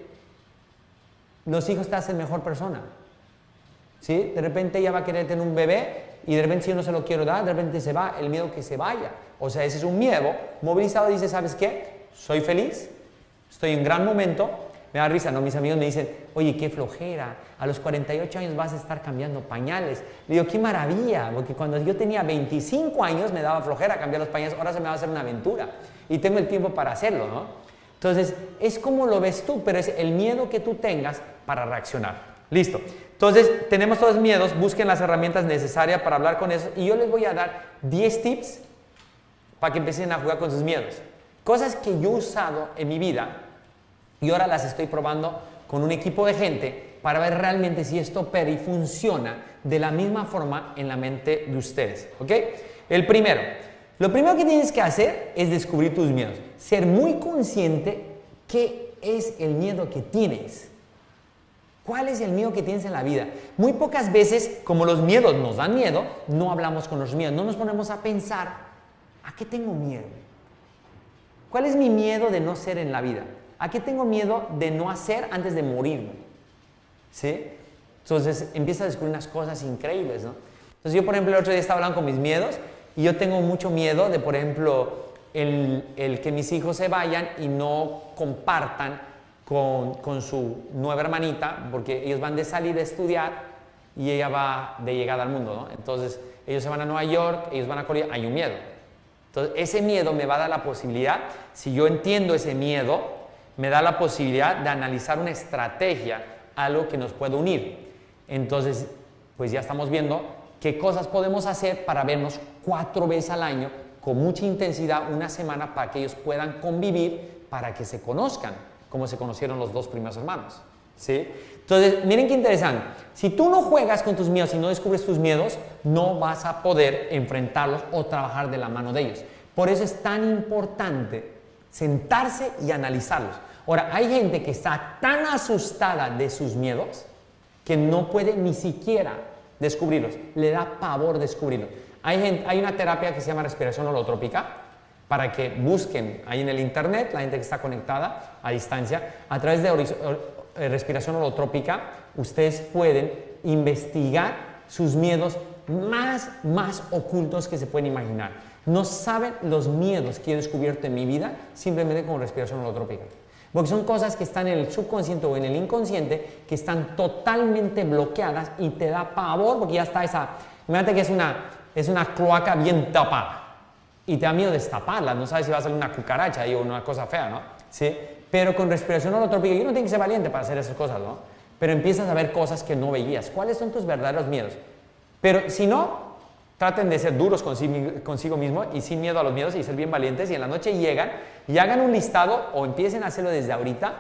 Los hijos te hacen mejor persona. ¿Sí? De repente ella va a querer tener un bebé y de repente si yo no se lo quiero dar, de repente se va, el miedo que se vaya. O sea, ese es un miedo movilizador. Dice, ¿sabes qué? Soy feliz, estoy en un gran momento. Me da risa, ¿no? Mis amigos me dicen, oye, qué flojera, a los 48 años vas a estar cambiando pañales. Le digo, qué maravilla, porque cuando yo tenía 25 años me daba flojera cambiar los pañales, ahora se me va a hacer una aventura y tengo el tiempo para hacerlo, ¿no? Entonces, es como lo ves tú, pero es el miedo que tú tengas para reaccionar. Listo. Entonces, tenemos todos los miedos, busquen las herramientas necesarias para hablar con eso y yo les voy a dar 10 tips para que empiecen a jugar con sus miedos. Cosas que yo he usado en mi vida y ahora las estoy probando con un equipo de gente para ver realmente si esto opera y funciona de la misma forma en la mente de ustedes. ¿Ok? Lo primero que tienes que hacer es descubrir tus miedos. Ser muy consciente qué es el miedo que tienes. ¿Cuál es el miedo que tienes en la vida? Muy pocas veces, como los miedos nos dan miedo, no hablamos con los miedos, no nos ponemos a pensar, ¿a qué tengo miedo? ¿Cuál es mi miedo de no ser en la vida? ¿A qué tengo miedo de no hacer antes de morirme? ¿Sí? Entonces empiezas a descubrir unas cosas increíbles, ¿no? Entonces yo, por ejemplo, el otro día estaba hablando con mis miedos y yo tengo mucho miedo de, por ejemplo, el que mis hijos se vayan y no compartan con su nueva hermanita, porque ellos van de salir a estudiar y ella va de llegada al mundo, ¿no? Entonces ellos se van a Nueva York, ellos van a Corea, hay un miedo. Entonces ese miedo me va a dar la posibilidad, si yo entiendo ese miedo, me da la posibilidad de analizar una estrategia, algo que nos puede unir. Entonces, pues ya estamos viendo qué cosas podemos hacer para vernos 4 veces al año con mucha intensidad, una semana, para que ellos puedan convivir, para que se conozcan, como se conocieron los 2 primeros hermanos. ¿Sí? Entonces, miren qué interesante. Si tú no juegas con tus miedos y no descubres tus miedos, no vas a poder enfrentarlos o trabajar de la mano de ellos. Por eso es tan importante Sentarse y analizarlos. Ahora, hay gente que está tan asustada de sus miedos que no puede ni siquiera descubrirlos. Le da pavor descubrirlos. Hay una terapia que se llama respiración holotrópica, para que busquen ahí en el internet, la gente que está conectada a distancia, a través de respiración holotrópica, ustedes pueden investigar sus miedos más ocultos que se pueden imaginar. No saben los miedos que he descubierto en mi vida simplemente con respiración holotrópica. Porque son cosas que están en el subconsciente o en el inconsciente que están totalmente bloqueadas y te da pavor porque ya está esa... Imagínate que es una cloaca bien tapada y te da miedo destaparla, no sabes si va a salir una cucaracha ahí o una cosa fea, ¿no? ¿Sí? Pero con respiración holotrópica, yo no tengo que ser valiente para hacer esas cosas, ¿no? Pero empiezas a ver cosas que no veías. ¿Cuáles son tus verdaderos miedos? Pero si no, traten de ser duros consigo mismo y sin miedo a los miedos y ser bien valientes y en la noche llegan y hagan un listado o empiecen a hacerlo desde ahorita.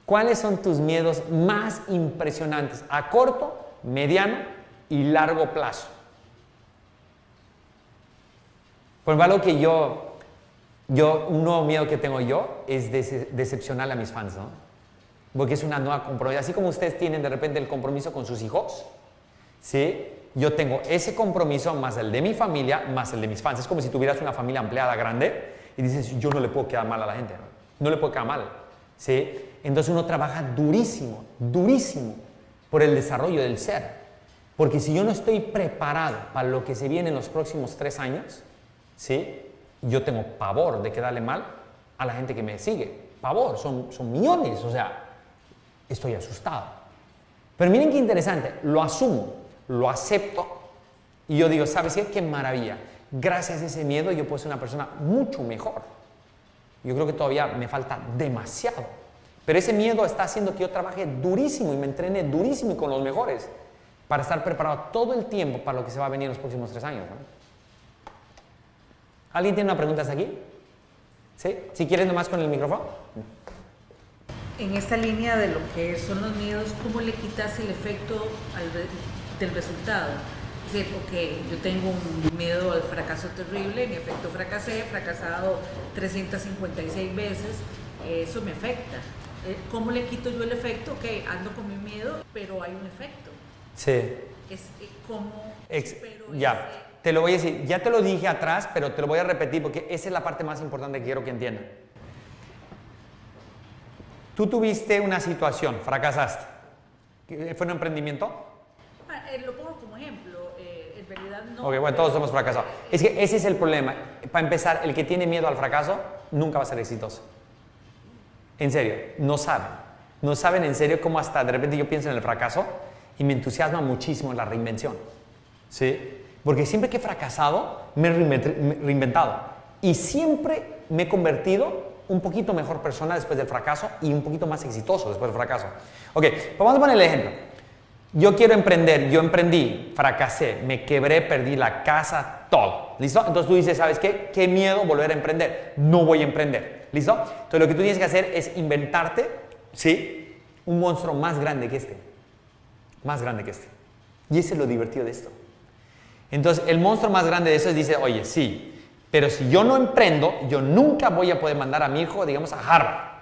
¿Cuáles son tus miedos más impresionantes a corto, mediano y largo plazo? Por ejemplo, algo que un nuevo miedo que tengo yo es decepcionar a mis fans, ¿no? Porque es una nueva compromiso. Así como ustedes tienen de repente el compromiso con sus hijos, ¿sí? Yo tengo ese compromiso más el de mi familia, más el de mis fans. Es como si tuvieras una familia ampliada grande y dices, yo no le puedo quedar mal a la gente, no le puedo quedar mal, ¿sí? Entonces uno trabaja durísimo por el desarrollo del ser. Porque si yo no estoy preparado para lo que se viene en los próximos 3 años, ¿sí? Yo tengo pavor de quedarle mal a la gente que me sigue. Pavor, son millones, o sea, estoy asustado. Pero miren qué interesante, lo asumo, lo acepto y yo digo, ¿sabes qué? Qué maravilla. Gracias a ese miedo yo puedo ser una persona mucho mejor. Yo creo que todavía me falta demasiado. Pero ese miedo está haciendo que yo trabaje durísimo y me entrene durísimo y con los mejores para estar preparado todo el tiempo para lo que se va a venir en los próximos 3 años, ¿no? ¿Alguien tiene una pregunta hasta aquí? ¿Sí? Si quieres nomás con el micrófono. En esta línea de lo que son los miedos, ¿cómo le quitas el efecto del resultado? Es decir, porque yo tengo un miedo al fracaso terrible, en efecto fracasé, fracasado 356 veces, eso me afecta. ¿Cómo le quito yo el efecto? Que ando con mi miedo, pero hay un efecto. Sí. ¿Cómo? Ya, te lo voy a decir, ya te lo dije atrás, pero te lo voy a repetir porque esa es la parte más importante que quiero que entiendan. Tú tuviste una situación, fracasaste. ¿Fue un emprendimiento? Lo pongo como ejemplo, en realidad no. Ok, bueno, todos hemos fracasado. Es que ese es el problema. Para empezar, el que tiene miedo al fracaso nunca va a ser exitoso. En serio, no saben. No saben en serio cómo hasta de repente yo pienso en el fracaso y me entusiasma muchísimo la reinvención. ¿Sí? Porque siempre que he fracasado, me he reinventado. Y siempre me he convertido un poquito mejor persona después del fracaso y un poquito más exitoso después del fracaso. Ok, pues vamos a poner el ejemplo. Yo quiero emprender, yo emprendí, fracasé, me quebré, perdí la casa, todo. ¿Listo? Entonces tú dices, ¿sabes qué? Qué miedo volver a emprender. No voy a emprender. ¿Listo? Entonces lo que tú tienes que hacer es inventarte, ¿sí? Un monstruo más grande que este. Más grande que este. Y ese es lo divertido de esto. Entonces el monstruo más grande de eso dice, oye, sí, pero si yo no emprendo, yo nunca voy a poder mandar a mi hijo, digamos, a Harvard.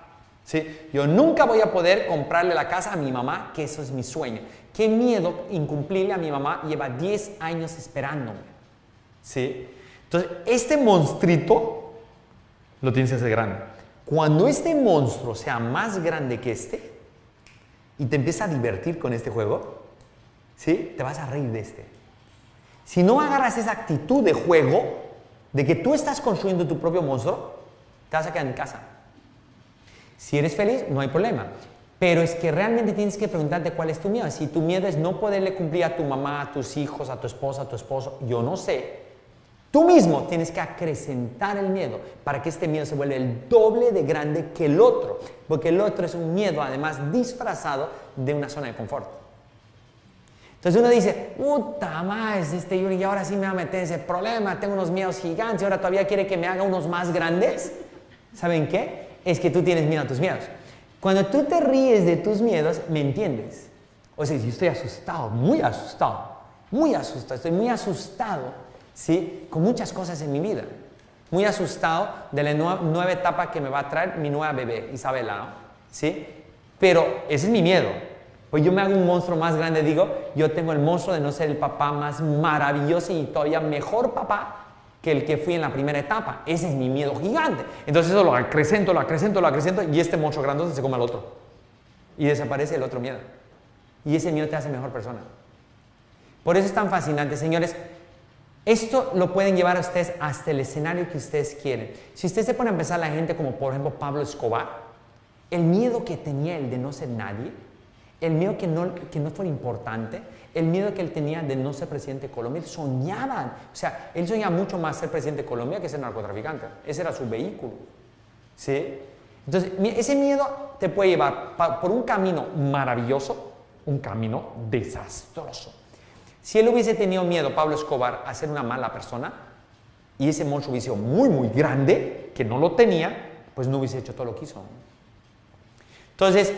¿Sí? Yo nunca voy a poder comprarle la casa a mi mamá, que eso es mi sueño. Qué miedo incumplirle a mi mamá, lleva 10 años esperándome. ¿Sí? Entonces, este monstruito lo tienes que hacer grande. Cuando este monstruo sea más grande que este y te empieza a divertir con este juego, ¿sí? Te vas a reír de este. Si no agarras esa actitud de juego, de que tú estás construyendo tu propio monstruo, te vas a quedar en casa. Si eres feliz, no hay problema. Pero es que realmente tienes que preguntarte cuál es tu miedo. Si tu miedo es no poderle cumplir a tu mamá, a tus hijos, a tu esposa, a tu esposo, yo no sé. Tú mismo tienes que acrecentar el miedo para que este miedo se vuelva el doble de grande que el otro. Porque el otro es un miedo, además, disfrazado de una zona de confort. Entonces uno dice, puta madre, Yuri, y ahora sí me va a meter ese problema, tengo unos miedos gigantes, y ahora todavía quiere que me haga unos más grandes. ¿Saben qué? Es que tú tienes miedo a tus miedos. Cuando tú te ríes de tus miedos, me entiendes. O sea, yo estoy asustado, muy asustado, estoy muy asustado, ¿sí? Con muchas cosas en mi vida. muy asustado de la nueva etapa que me va a traer mi nueva bebé, Isabela, ¿no? ¿Sí? Pero ese es mi miedo. Pues yo me hago un monstruo más grande, digo, yo tengo el monstruo de no ser el papá más maravilloso y todavía mejor papá que el que fui en la primera etapa. Ese es mi miedo gigante. Entonces eso lo acrecento y este monstruo grandote se come al otro. Y desaparece el otro miedo. Y ese miedo te hace mejor persona. Por eso es tan fascinante, señores. Esto lo pueden llevar a ustedes hasta el escenario que ustedes quieren. Si ustedes se ponen a pensar la gente como por ejemplo Pablo Escobar, el miedo que tenía él de no ser nadie, el miedo que no fuera importante, el miedo que él tenía de no ser presidente de Colombia, él soñaba, o sea, él soñaba mucho más ser presidente de Colombia que ser narcotraficante. Ese era su vehículo, ¿sí? Entonces, ese miedo te puede llevar por un camino maravilloso, un camino desastroso. Si él hubiese tenido miedo, Pablo Escobar, a ser una mala persona, y ese monstruo hubiese sido muy, muy grande, que no lo tenía, pues no hubiese hecho todo lo que hizo. Entonces,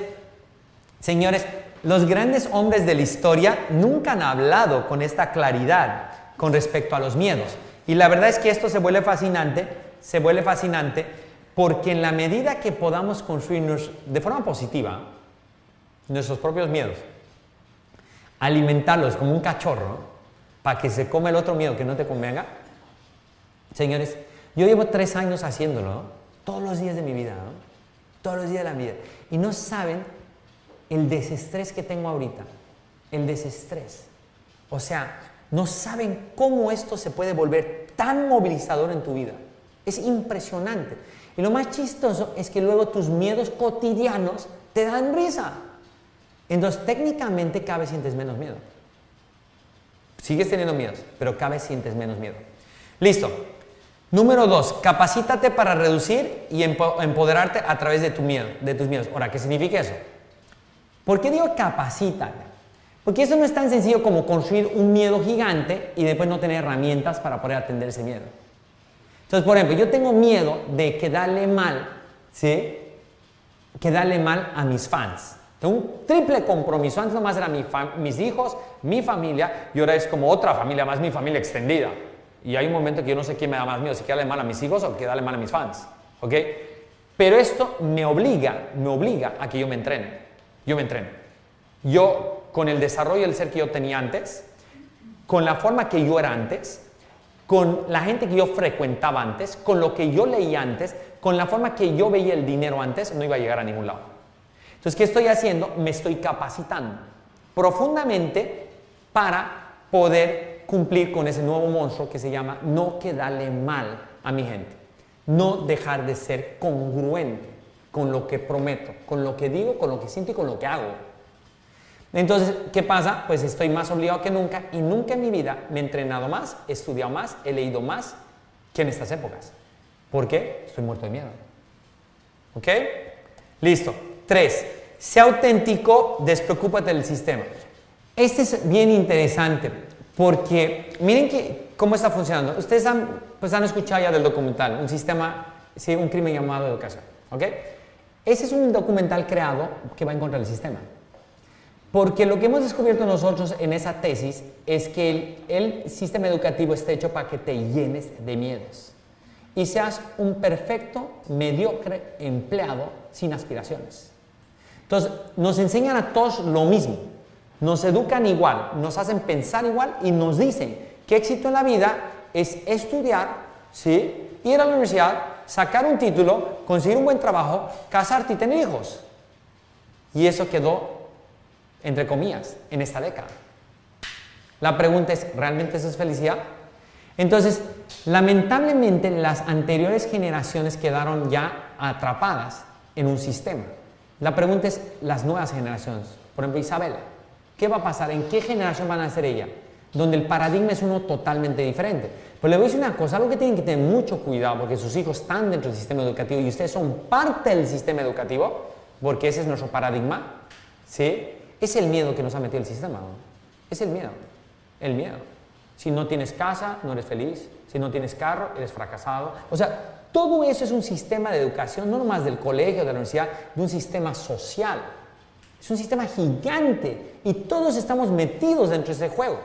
señores, los grandes hombres de la historia nunca han hablado con esta claridad con respecto a los miedos. Y la verdad es que esto se vuelve fascinante porque en la medida que podamos construirnos de forma positiva nuestros propios miedos, alimentarlos como un cachorro para que se come el otro miedo que no te convenga. Señores, yo llevo 3 años haciéndolo, ¿no? Todos los días de mi vida, ¿no? Todos los días de la vida. Y no saben el desestrés que tengo ahorita. El desestrés. O sea, no saben cómo esto se puede volver tan movilizador en tu vida. Es impresionante. Y lo más chistoso es que luego tus miedos cotidianos te dan risa. Entonces, técnicamente, cada vez sientes menos miedo. Sigues teniendo miedos, pero cada vez sientes menos miedo. Listo. Número 2, capacítate para reducir y empoderarte a través de tus miedos. Ahora, ¿qué significa eso? ¿Por qué digo capacítate? Porque eso no es tan sencillo como construir un miedo gigante y después no tener herramientas para poder atender ese miedo. Entonces, por ejemplo, yo tengo miedo de quedarle mal, ¿sí? Quedarle mal a mis fans. Tengo un triple compromiso. Antes nomás eran mis hijos, mi familia, y ahora es como otra familia más, mi familia extendida. Y hay un momento que yo no sé quién me da más miedo, si quedarle mal a mis hijos o quedarle mal a mis fans. ¿Ok? Pero esto me obliga a que yo me entrene. Yo me entreno. Yo, con el desarrollo del ser que yo tenía antes, con la forma que yo era antes, con la gente que yo frecuentaba antes, con lo que yo leía antes, con la forma que yo veía el dinero antes, no iba a llegar a ningún lado. Entonces, ¿qué estoy haciendo? Me estoy capacitando profundamente para poder cumplir con ese nuevo monstruo que se llama no quedarle mal a mi gente. No dejar de ser congruente con lo que prometo, con lo que digo, con lo que siento y con lo que hago. Entonces, ¿qué pasa? Pues estoy más obligado que nunca y nunca en mi vida me he entrenado más, he estudiado más, he leído más que en estas épocas. ¿Por qué? Estoy muerto de miedo. ¿Ok? Listo. 3. Sé auténtico, despreocúpate del sistema. Este es bien interesante porque miren cómo está funcionando. Ustedes han escuchado ya del documental, un sistema, sí, un crimen llamado educación. ¿Ok? Ese es un documental creado que va en contra del sistema. Porque lo que hemos descubierto nosotros en esa tesis es que el sistema educativo está hecho para que te llenes de miedos y seas un perfecto, mediocre empleado sin aspiraciones. Entonces, nos enseñan a todos lo mismo, nos educan igual, nos hacen pensar igual y nos dicen que éxito en la vida es estudiar, ¿sí? Ir a la universidad, sacar un título, conseguir un buen trabajo, casarte y tener hijos. Y eso quedó, entre comillas, en esta década. La pregunta es, ¿realmente eso es felicidad? Entonces, lamentablemente, las anteriores generaciones quedaron ya atrapadas en un sistema. La pregunta es, las nuevas generaciones, por ejemplo, Isabela, ¿qué va a pasar? ¿En qué generación van a ser ella? Donde el paradigma es uno totalmente diferente. Pero le voy a decir una cosa, algo que tienen que tener mucho cuidado, porque sus hijos están dentro del sistema educativo y ustedes son parte del sistema educativo, porque ese es nuestro paradigma, ¿sí? Es el miedo que nos ha metido el sistema, ¿no? Es el miedo. El miedo. Si no tienes casa, no eres feliz. Si no tienes carro, eres fracasado. O sea, todo eso es un sistema de educación, no nomás del colegio, de la universidad, de un sistema social. Es un sistema gigante y todos estamos metidos dentro de ese juego.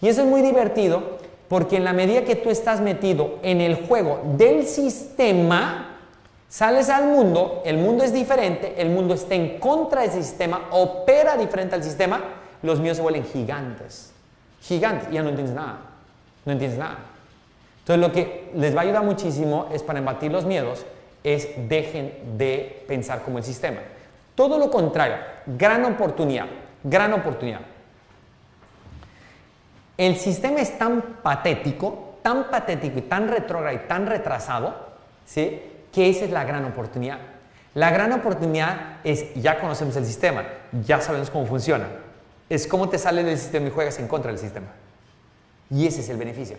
Y eso es muy divertido Porque en la medida que tú estás metido en el juego del sistema, sales al mundo, el mundo es diferente, el mundo está en contra del sistema, opera diferente al sistema, los miedos se vuelven gigantes. Gigantes, ya no entiendes nada. No entiendes nada. Entonces lo que les va a ayudar muchísimo es para embatir los miedos, es dejen de pensar como el sistema. Todo lo contrario, gran oportunidad, gran oportunidad. El sistema es tan patético y tan retrógrado y tan retrasado, ¿sí?, que esa es la gran oportunidad. La gran oportunidad es, ya conocemos el sistema, ya sabemos cómo funciona. Es cómo te sales del sistema y juegas en contra del sistema. Y ese es el beneficio.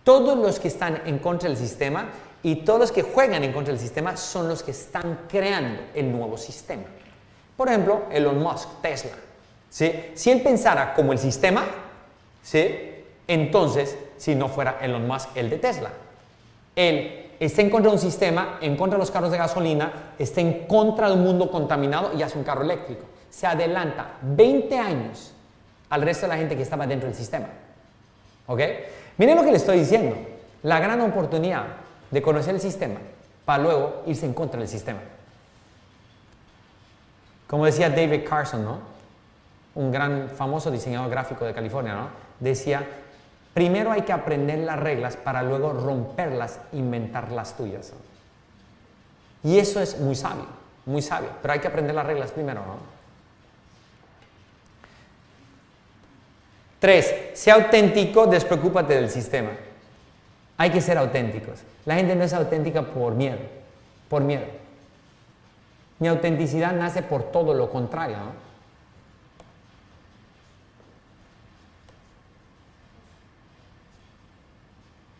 Todos los que están en contra del sistema y todos los que juegan en contra del sistema son los que están creando el nuevo sistema. Por ejemplo, Elon Musk, Tesla, ¿sí? Si él pensara como el sistema, ¿sí?, entonces, si no fuera Elon Musk el de Tesla, él está en contra de un sistema, en contra de los carros de gasolina, está en contra de un mundo contaminado y hace un carro eléctrico. Se adelanta 20 años al resto de la gente que estaba dentro del sistema. ¿Ok? Miren lo que les estoy diciendo. La gran oportunidad de conocer el sistema para luego irse en contra del sistema. Como decía David Carson, ¿no?, un gran famoso diseñador gráfico de California, ¿no?, decía, primero hay que aprender las reglas para luego romperlas, inventar las tuyas, ¿no? Y eso es muy sabio, pero hay que aprender las reglas primero, ¿no? 3. Sé auténtico, despreocúpate del sistema. Hay que ser auténticos. La gente no es auténtica por miedo, por miedo. Mi autenticidad nace por todo lo contrario, ¿no?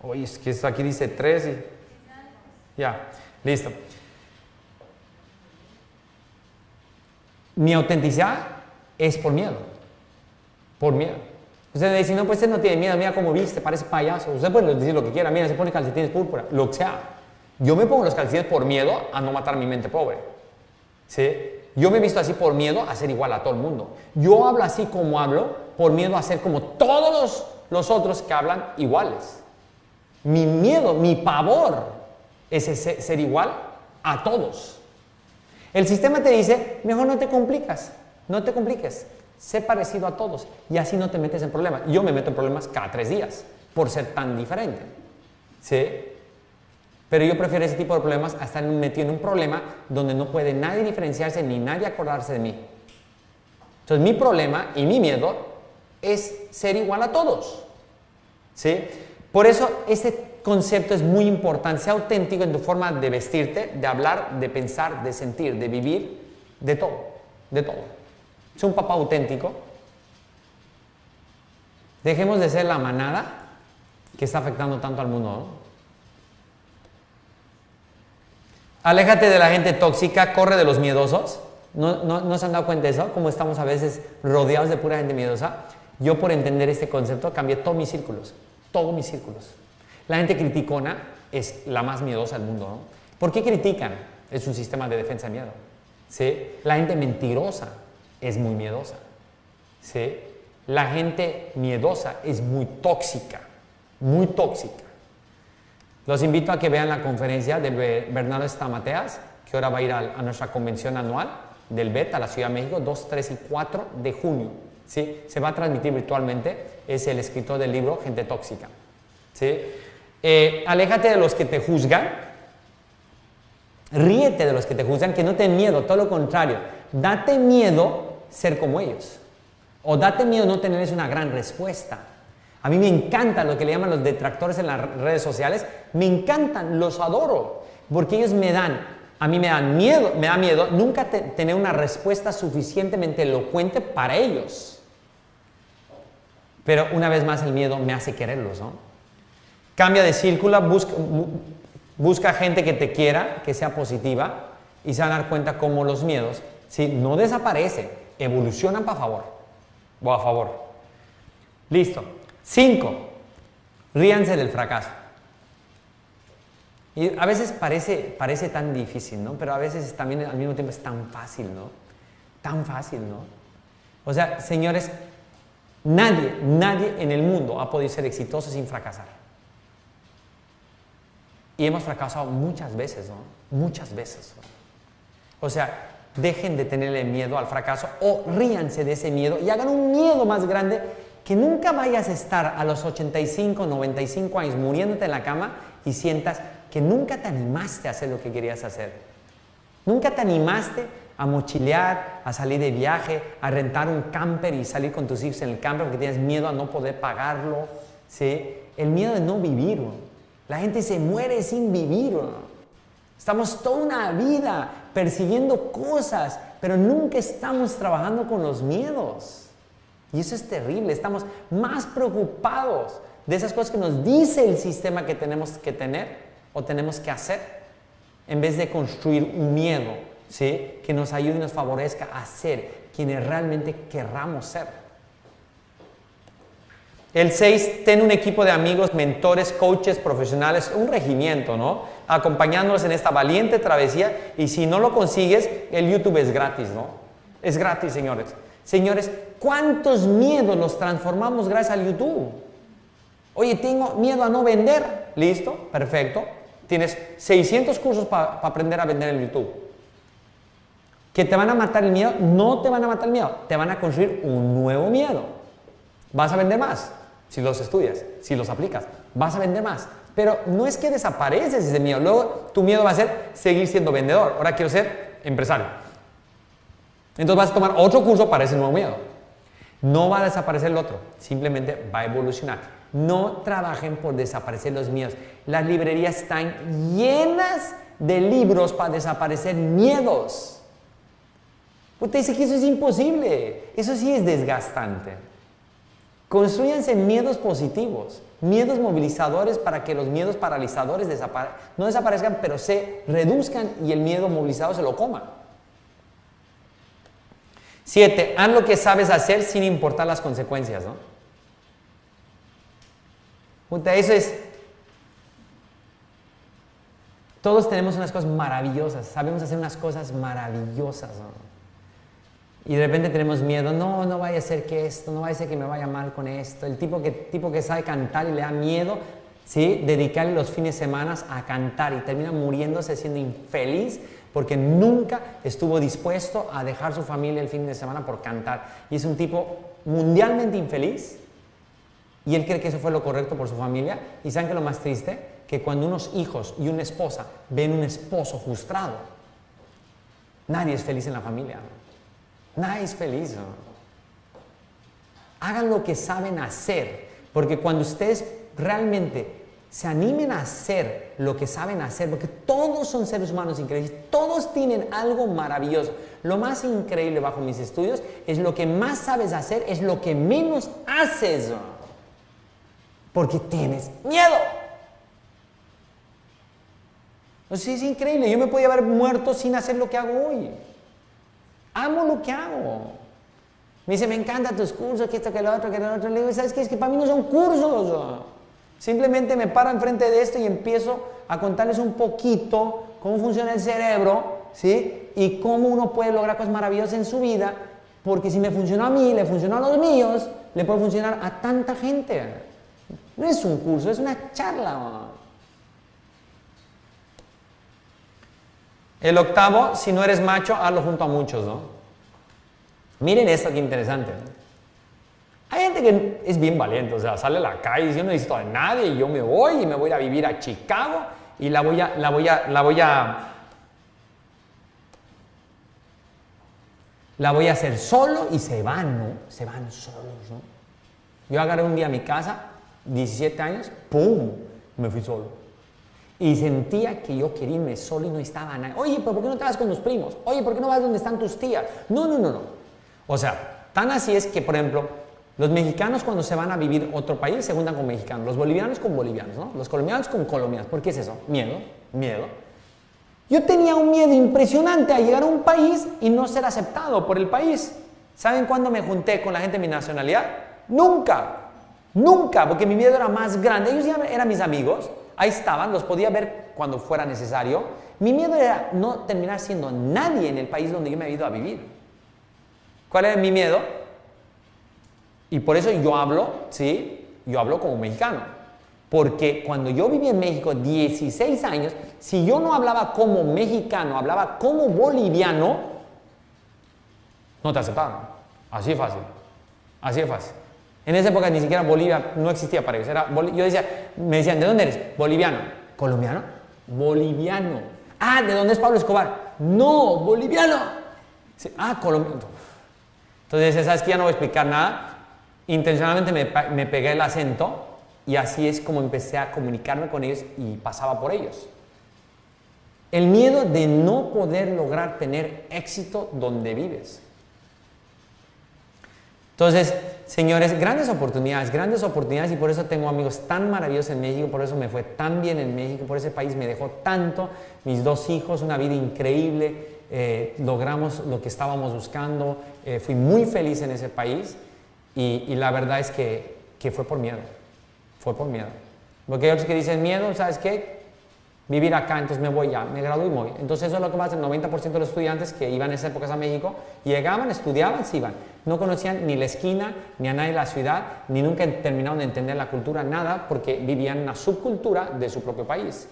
Oye, es que esto aquí dice 3 y... Ya, listo. Mi autenticidad es por miedo. Por miedo. Usted dice, no, pues usted no tiene miedo, mira cómo viste, parece payaso. Usted puede decir lo que quiera, mira, se pone calcetines púrpura, lo que sea. Yo me pongo los calcetines por miedo a no matar mi mente pobre. ¿Sí? Yo me he visto así por miedo a ser igual a todo el mundo. Yo hablo así como hablo por miedo a ser como todos los otros que hablan iguales. Mi miedo, mi pavor es ser igual a todos. El sistema te dice, mejor no te compliques, sé parecido a todos y así no te metes en problemas. Yo me meto en problemas cada 3 días por ser tan diferente. ¿Sí? Pero yo prefiero ese tipo de problemas a estar metido en un problema donde no puede nadie diferenciarse ni nadie acordarse de mí. Entonces mi problema y mi miedo es ser igual a todos. ¿Sí? Por eso este concepto es muy importante. Sea auténtico en tu forma de vestirte, de hablar, de pensar, de sentir, de vivir, de todo, de todo. Sé un papá auténtico. Dejemos de ser la manada que está afectando tanto al mundo, ¿no? Aléjate de la gente tóxica, corre de los miedosos. ¿No se han dado cuenta de eso? Como estamos a veces rodeados de pura gente miedosa. Yo, por entender este concepto, cambié todos mis círculos. Todos mis círculos. La gente criticona es la más miedosa del mundo, ¿no? ¿Por qué critican? Es un sistema de defensa de miedo. ¿Sí? La gente mentirosa es muy miedosa. ¿Sí? La gente miedosa es muy tóxica. Muy tóxica. Los invito a que vean la conferencia de Bernardo Estamateas, que ahora va a ir a nuestra convención anual del BET a la Ciudad de México, 2, 3 y 4 de junio. ¿Sí? Se va a transmitir virtualmente. Es el escritor del libro Gente Tóxica. ¿Sí? Aléjate de los que te juzgan. Ríete de los que te juzgan, que no te den miedo, todo lo contrario. Date miedo ser como ellos. O date miedo no tenerles una gran respuesta. A mí me encanta lo que le llaman los detractores en las redes sociales. Me encantan, los adoro. Porque ellos a mí me da miedo nunca tener una respuesta suficientemente elocuente para ellos. Pero una vez más el miedo me hace quererlos, ¿no? Cambia de círculo, busca gente que te quiera, que sea positiva, y se van a dar cuenta cómo los miedos, ¿sí?, no desaparecen, evolucionan para favor, o a favor. Listo. 5. Ríanse del fracaso. Y a veces parece tan difícil, ¿no? Pero a veces también al mismo tiempo es tan fácil, ¿no? Tan fácil, ¿no? O sea, señores, Nadie en el mundo ha podido ser exitoso sin fracasar. Y hemos fracasado muchas veces, ¿no? Muchas veces, ¿no? O sea, dejen de tenerle miedo al fracaso o ríanse de ese miedo y hagan un miedo más grande, que nunca vayas a estar a los 85, 95 años muriéndote en la cama y sientas que nunca te animaste a hacer lo que querías hacer. Nunca te animaste a mochilear, a salir de viaje, a rentar un camper y salir con tus hijos en el camper porque tienes miedo a no poder pagarlo, ¿sí? El miedo de no vivir, ¿no? La gente se muere sin vivir, ¿no? Estamos toda una vida persiguiendo cosas, pero nunca estamos trabajando con los miedos. Y eso es terrible. Estamos más preocupados de esas cosas que nos dice el sistema que tenemos que tener o tenemos que hacer, en vez de construir un miedo, ¿sí? Que nos ayude y nos favorezca a ser quienes realmente querramos ser. El 6, ten un equipo de amigos, mentores, coaches, profesionales, un regimiento, ¿no? Acompañándonos en esta valiente travesía. Y si no lo consigues, el YouTube es gratis, ¿no? Es gratis, señores. Señores, ¿cuántos miedos los transformamos gracias al YouTube? Oye, tengo miedo a no vender. Listo, perfecto. Tienes 600 cursos para aprender a vender en YouTube. ¿Que te van a matar el miedo? No te van a matar el miedo. Te van a construir un nuevo miedo. Vas a vender más si los estudias, si los aplicas. Vas a vender más. Pero no es que desapareces ese miedo. Luego tu miedo va a ser seguir siendo vendedor. Ahora quiero ser empresario. Entonces vas a tomar otro curso para ese nuevo miedo. No va a desaparecer el otro, simplemente va a evolucionar. No trabajen por desaparecer los miedos. Las librerías están llenas de libros para desaparecer miedos. Usted dice que eso es imposible. Eso sí es desgastante. Construyanse miedos positivos, miedos movilizadores para que los miedos paralizadores no desaparezcan, pero se reduzcan y el miedo movilizado se lo coma. 7, haz lo que sabes hacer sin importar las consecuencias, ¿no? Puta, eso es... Todos tenemos unas cosas maravillosas, sabemos hacer unas cosas maravillosas, ¿no? Y de repente tenemos miedo, no vaya a ser que esto, no vaya a ser que me vaya mal con esto. El tipo que sabe cantar y le da miedo, ¿sí? Dedicarle los fines de semana a cantar y termina muriéndose siendo infeliz porque nunca estuvo dispuesto a dejar su familia el fin de semana por cantar. Y es un tipo mundialmente infeliz y él cree que eso fue lo correcto por su familia. ¿Y saben qué es lo más triste? Que cuando unos hijos y una esposa ven un esposo frustrado, nadie es feliz en la familia. Nadie es feliz, ¿no? Hagan lo que saben hacer, porque cuando ustedes realmente se animen a hacer lo que saben hacer, porque todos son seres humanos increíbles, todos tienen algo maravilloso. Lo más increíble bajo mis estudios es lo que más sabes hacer, es lo que menos haces, ¿no? Porque tienes miedo. O sea, es increíble, yo me podía haber muerto sin hacer lo que hago hoy. Amo lo que hago. Me dice, me encantan tus cursos, que esto, que lo otro, que lo otro. Le digo, ¿sabes qué? Es que para mí no son cursos. Simplemente me paro enfrente de esto y empiezo a contarles un poquito cómo funciona el cerebro, ¿sí? Y cómo uno puede lograr cosas maravillosas en su vida, porque si me funcionó a mí, le funcionó a los míos, le puede funcionar a tanta gente. No es un curso, es una charla. El 8, si no eres macho, hazlo junto a muchos, ¿no? Miren esto, qué interesante. Hay gente que es bien valiente, o sea, sale a la calle y dice, yo no necesito a nadie, y yo me voy a ir a vivir a Chicago y la voy a hacer solo, y se van, ¿no? Se van solos, ¿no? Yo agarré un día a mi casa, 17 años, ¡pum! Me fui solo. Y sentía que yo quería irme solo y no estaba nadie. Oye, ¿pero por qué no te vas con tus primos? Oye, ¿por qué no vas donde están tus tías? No. O sea, tan así es que, por ejemplo, los mexicanos cuando se van a vivir a otro país se juntan con mexicanos. Los bolivianos con bolivianos, ¿no? Los colombianos con colombianos. ¿Por qué es eso? Miedo. Yo tenía un miedo impresionante a llegar a un país y no ser aceptado por el país. ¿Saben cuándo me junté con la gente de mi nacionalidad? Nunca, porque mi miedo era más grande. Ellos ya eran mis amigos. Ahí estaban, los podía ver cuando fuera necesario. Mi miedo era no terminar siendo nadie en el país donde yo me había ido a vivir. ¿Cuál era mi miedo? Y por eso yo hablo, ¿sí? Yo hablo como mexicano. Porque cuando yo viví en México 16 años, si yo no hablaba como mexicano, hablaba como boliviano, no te aceptaban. Así de fácil. Así de fácil. En esa época ni siquiera Bolivia no existía para ellos. Yo decía, me decían, ¿de dónde eres? Boliviano. ¿Colombiano? Boliviano. Ah, ¿de dónde es Pablo Escobar? No, boliviano. Sí, colombiano. Entonces, ¿sabes qué? Ya no voy a explicar nada. Intencionalmente me pegué el acento y así es como empecé a comunicarme con ellos y pasaba por ellos. El miedo de no poder lograr tener éxito donde vives. Entonces, señores, grandes oportunidades y por eso tengo amigos tan maravillosos en México, por eso me fue tan bien en México, por ese país me dejó tanto, mis 2 hijos, una vida increíble, logramos lo que estábamos buscando, fui muy feliz en ese país y la verdad es que fue por miedo, Porque hay otros que dicen miedo, ¿sabes qué? Vivir acá, entonces me voy ya, me gradúo y me voy. Entonces eso es lo que pasa, el 90% de los estudiantes que iban en esas épocas a México, llegaban, estudiaban, se iban. No conocían ni la esquina, ni a nadie de la ciudad, ni nunca terminaron de entender la cultura, nada, porque vivían en una subcultura de su propio país.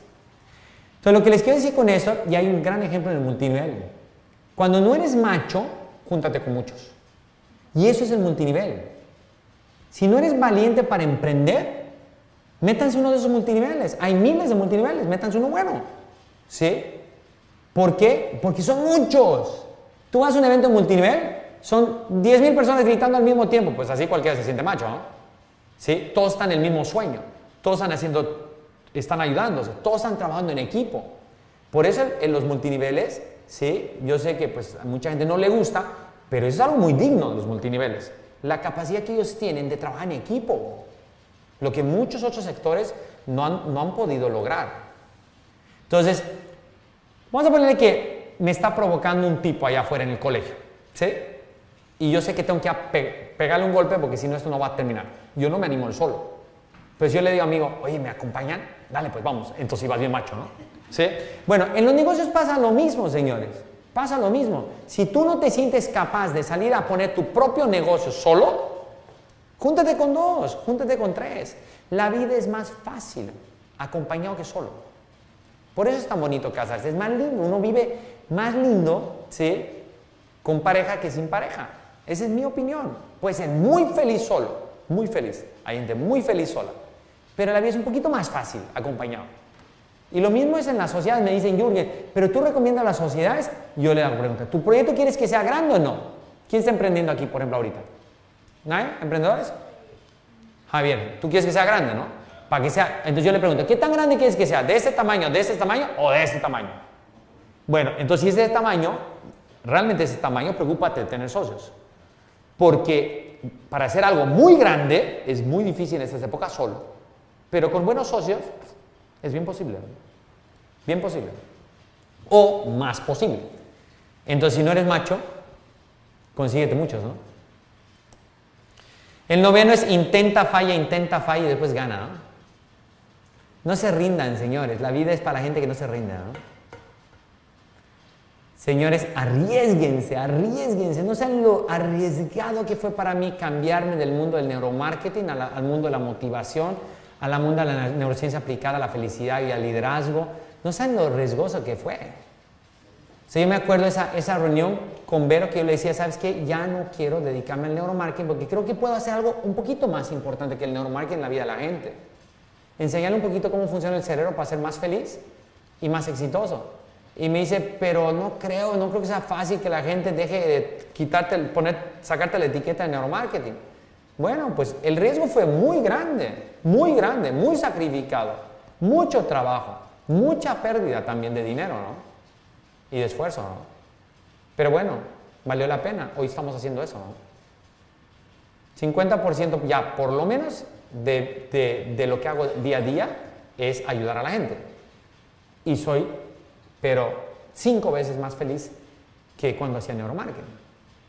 Entonces lo que les quiero decir con eso, y hay un gran ejemplo en el multinivel. Cuando no eres macho, júntate con muchos. Y eso es el multinivel. Si no eres valiente para emprender, métanse uno de esos multiniveles. Hay miles de multiniveles, métanse uno bueno. ¿Sí? ¿Por qué? Porque son muchos. Tú vas a un evento multinivel, son 10,000 personas gritando al mismo tiempo. Pues así cualquiera se siente macho, ¿no? ¿Sí? Todos están en el mismo sueño. Todos están ayudándose. Todos están trabajando en equipo. Por eso en los multiniveles, ¿sí? Yo sé que pues, a mucha gente no le gusta, pero es algo muy digno de los multiniveles. La capacidad que ellos tienen de trabajar en equipo. Lo que muchos otros sectores no han podido lograr. Entonces, vamos a ponerle que me está provocando un tipo allá afuera en el colegio, ¿sí? Y yo sé que tengo que pegarle un golpe porque si no esto no va a terminar. Yo no me animo el solo. Pues yo le digo, amigo, oye, ¿me acompañan? Dale, pues vamos. Entonces ibas bien macho, ¿no? ¿Sí? Bueno, en los negocios pasa lo mismo, señores. Pasa lo mismo. Si tú no te sientes capaz de salir a poner tu propio negocio solo, júntate con 2, júntate con 3. La vida es más fácil acompañado que solo. Por eso es tan bonito casarse. Es más lindo. Uno vive más lindo, ¿sí? Con pareja que sin pareja. Esa es mi opinión. Puede ser muy feliz solo. Muy feliz. Hay gente muy feliz sola. Pero la vida es un poquito más fácil acompañado. Y lo mismo es en las sociedades. Me dicen, Jürgen, ¿pero tú recomiendas las sociedades? Yo le hago pregunta. ¿Tu proyecto quieres que sea grande o no? ¿Quién está emprendiendo aquí, por ejemplo, ahorita? ¿Nadie? ¿Emprendedores? Javier, tú quieres que sea grande, ¿no? Para que sea. Entonces yo le pregunto, ¿qué tan grande quieres que sea? ¿De este tamaño o de este tamaño? Bueno, entonces si es de este tamaño, realmente ese tamaño, preocúpate de tener socios. Porque para hacer algo muy grande es muy difícil en estas épocas solo. Pero con buenos socios es bien posible, ¿no? Bien posible. O más posible. Entonces si no eres macho, consíguete muchos, ¿no? El 9 es intenta, falla y después gana, ¿no? No se rindan, señores. La vida es para la gente que no se rinda, ¿no? Señores, arriésguense. No saben lo arriesgado que fue para mí cambiarme del mundo del neuromarketing al mundo de la motivación, al mundo de la neurociencia aplicada a la felicidad y al liderazgo. No saben lo riesgoso que fue. O sea, yo me acuerdo esa reunión con Vero que yo le decía, ¿sabes qué? Ya no quiero dedicarme al neuromarketing porque creo que puedo hacer algo un poquito más importante que el neuromarketing en la vida de la gente. Enseñarle un poquito cómo funciona el cerebro para ser más feliz y más exitoso. Y me dice, pero no creo que sea fácil que la gente deje de sacarte la etiqueta de neuromarketing. Bueno, pues el riesgo fue muy grande, muy sacrificado, mucho trabajo, mucha pérdida también de dinero, ¿no? Y de esfuerzo, ¿no? Pero bueno, valió la pena. Hoy estamos haciendo eso, ¿no? 50% ya, por lo menos, de lo que hago día a día es ayudar a la gente. Y soy, pero 5 veces más feliz que cuando hacía neuromarketing.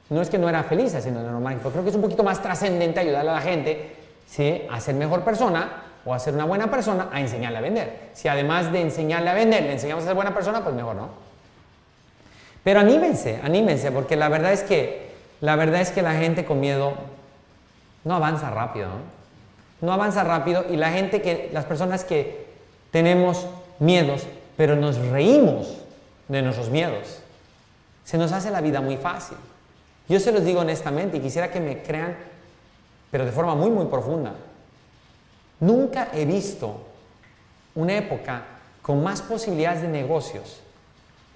No es que no era feliz haciendo neuromarketing, pero creo que es un poquito más trascendente ayudarle a la gente, ¿sí? A ser mejor persona o a ser una buena persona, a enseñarle a vender. Si además de enseñarle a vender, le enseñamos a ser buena persona, pues mejor, ¿no? Pero anímense, porque la verdad es que la gente con miedo no avanza rápido, ¿no? No avanza rápido y las personas que tenemos miedos, pero nos reímos de nuestros miedos, se nos hace la vida muy fácil. Yo se los digo honestamente y quisiera que me crean, pero de forma muy, muy profunda. Nunca he visto una época con más posibilidades de negocios,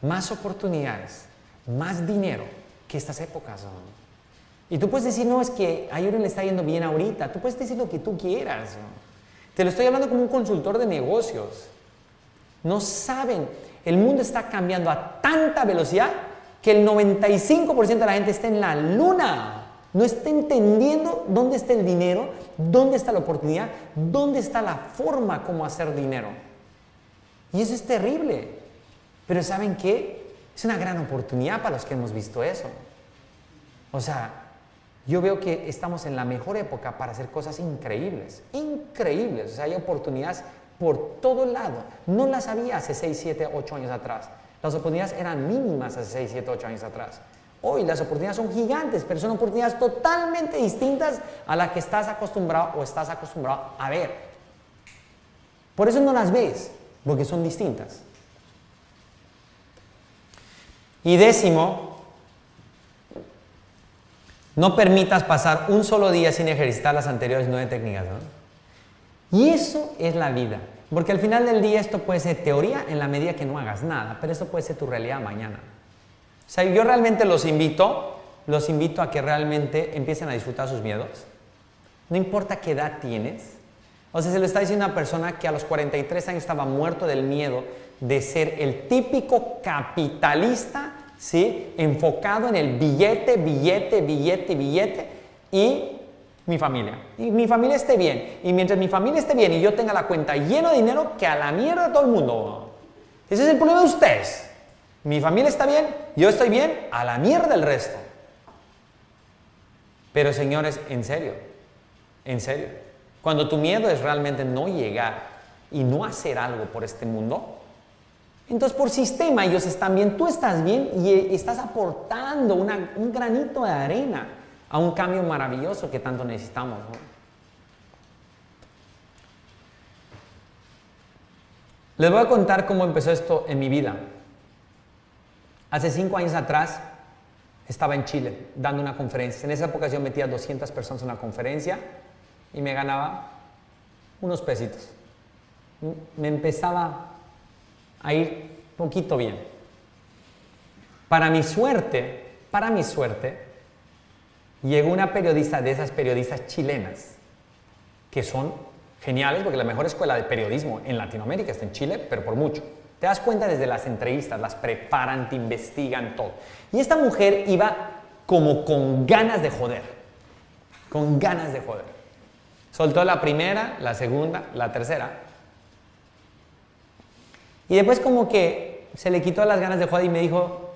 más oportunidades, más dinero que estas épocas, ¿no? Y tú puedes decir, no, es que a Yuri le está yendo bien ahorita. Tú puedes decir lo que tú quieras, ¿no? Te lo estoy hablando como un consultor de negocios. No saben, el mundo está cambiando a tanta velocidad que el 95% de la gente está en la luna. No está entendiendo dónde está el dinero, dónde está la oportunidad, dónde está la forma como hacer dinero. Y eso es terrible. Pero ¿saben qué? Es una gran oportunidad para los que hemos visto eso. O sea, yo veo que estamos en la mejor época para hacer cosas increíbles, increíbles. O sea, hay oportunidades por todo lado. No las había hace 6, 7, 8 años atrás. Las oportunidades eran mínimas hace 6, 7, 8 años atrás. Hoy las oportunidades son gigantes, pero son oportunidades totalmente distintas a las que estás acostumbrado o estás acostumbrado a ver. Por eso no las ves, porque son distintas. Y 10, no permitas pasar un solo día sin ejercitar las anteriores 9 técnicas, ¿no? Y eso es la vida. Porque al final del día esto puede ser teoría en la medida que no hagas nada, pero esto puede ser tu realidad mañana. O sea, yo realmente los invito a que realmente empiecen a disfrutar sus miedos. No importa qué edad tienes. O sea, se lo está diciendo una persona que a los 43 años estaba muerto del miedo de ser el típico capitalista, ¿sí? Enfocado en el billete, billete, billete, billete y mi familia. Y mi familia esté bien. Y mientras mi familia esté bien y yo tenga la cuenta llena de dinero, que a la mierda todo el mundo. Ese es el problema de ustedes. Mi familia está bien, yo estoy bien, a la mierda el resto. Pero señores, en serio, cuando tu miedo es realmente no llegar y no hacer algo por este mundo, entonces por sistema ellos están bien, tú estás bien y estás aportando un granito de arena a un cambio maravilloso que tanto necesitamos, ¿no? Les voy a contar cómo empezó esto en mi vida. Hace 5 años atrás estaba en Chile dando una conferencia. En esa ocasión metía 200 personas en una conferencia y me ganaba unos pesitos. Me empezaba a ir poquito bien. Para mi suerte, llegó una periodista de esas periodistas chilenas, que son geniales, porque la mejor escuela de periodismo en Latinoamérica está en Chile, pero por mucho. Te das cuenta desde las entrevistas, las preparan, te investigan, todo. Y esta mujer iba como con ganas de joder. Soltó la primera, la segunda, la tercera. Y después como que se le quitó las ganas de joder y me dijo,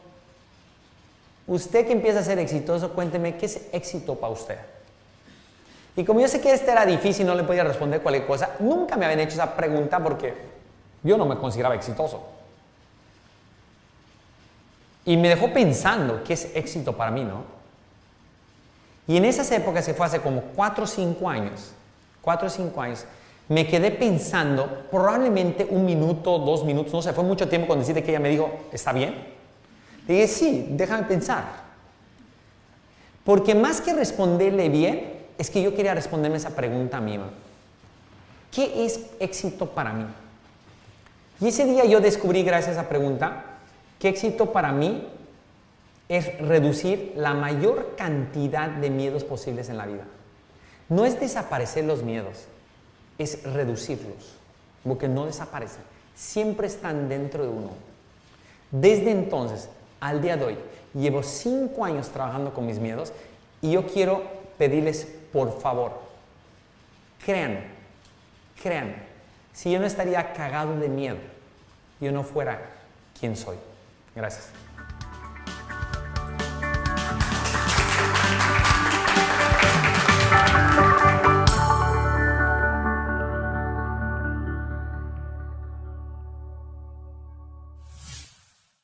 usted que empieza a ser exitoso, cuénteme, ¿qué es éxito para usted? Y como yo sé que este era difícil, no le podía responder cualquier cosa, nunca me habían hecho esa pregunta porque yo no me consideraba exitoso. Y me dejó pensando qué es éxito para mí, ¿no? Y en esas épocas, se fue hace como 4 o 5 años, me quedé pensando probablemente 1 minuto, 2 minutos, no sé, fue mucho tiempo cuando decidí que ella me dijo, ¿está bien? Le dije, sí, déjame pensar. Porque más que responderle bien, es que yo quería responderme esa pregunta a mí misma. ¿Qué es éxito para mí? Y ese día yo descubrí, gracias a esa pregunta, que éxito para mí es reducir la mayor cantidad de miedos posibles en la vida. No es desaparecer los miedos, es reducirlos, porque no desaparecen, siempre están dentro de uno. Desde entonces, al día de hoy, llevo 5 años trabajando con mis miedos y yo quiero pedirles, por favor, créanme, si yo no estaría cagado de miedo, yo no fuera quien soy. Gracias.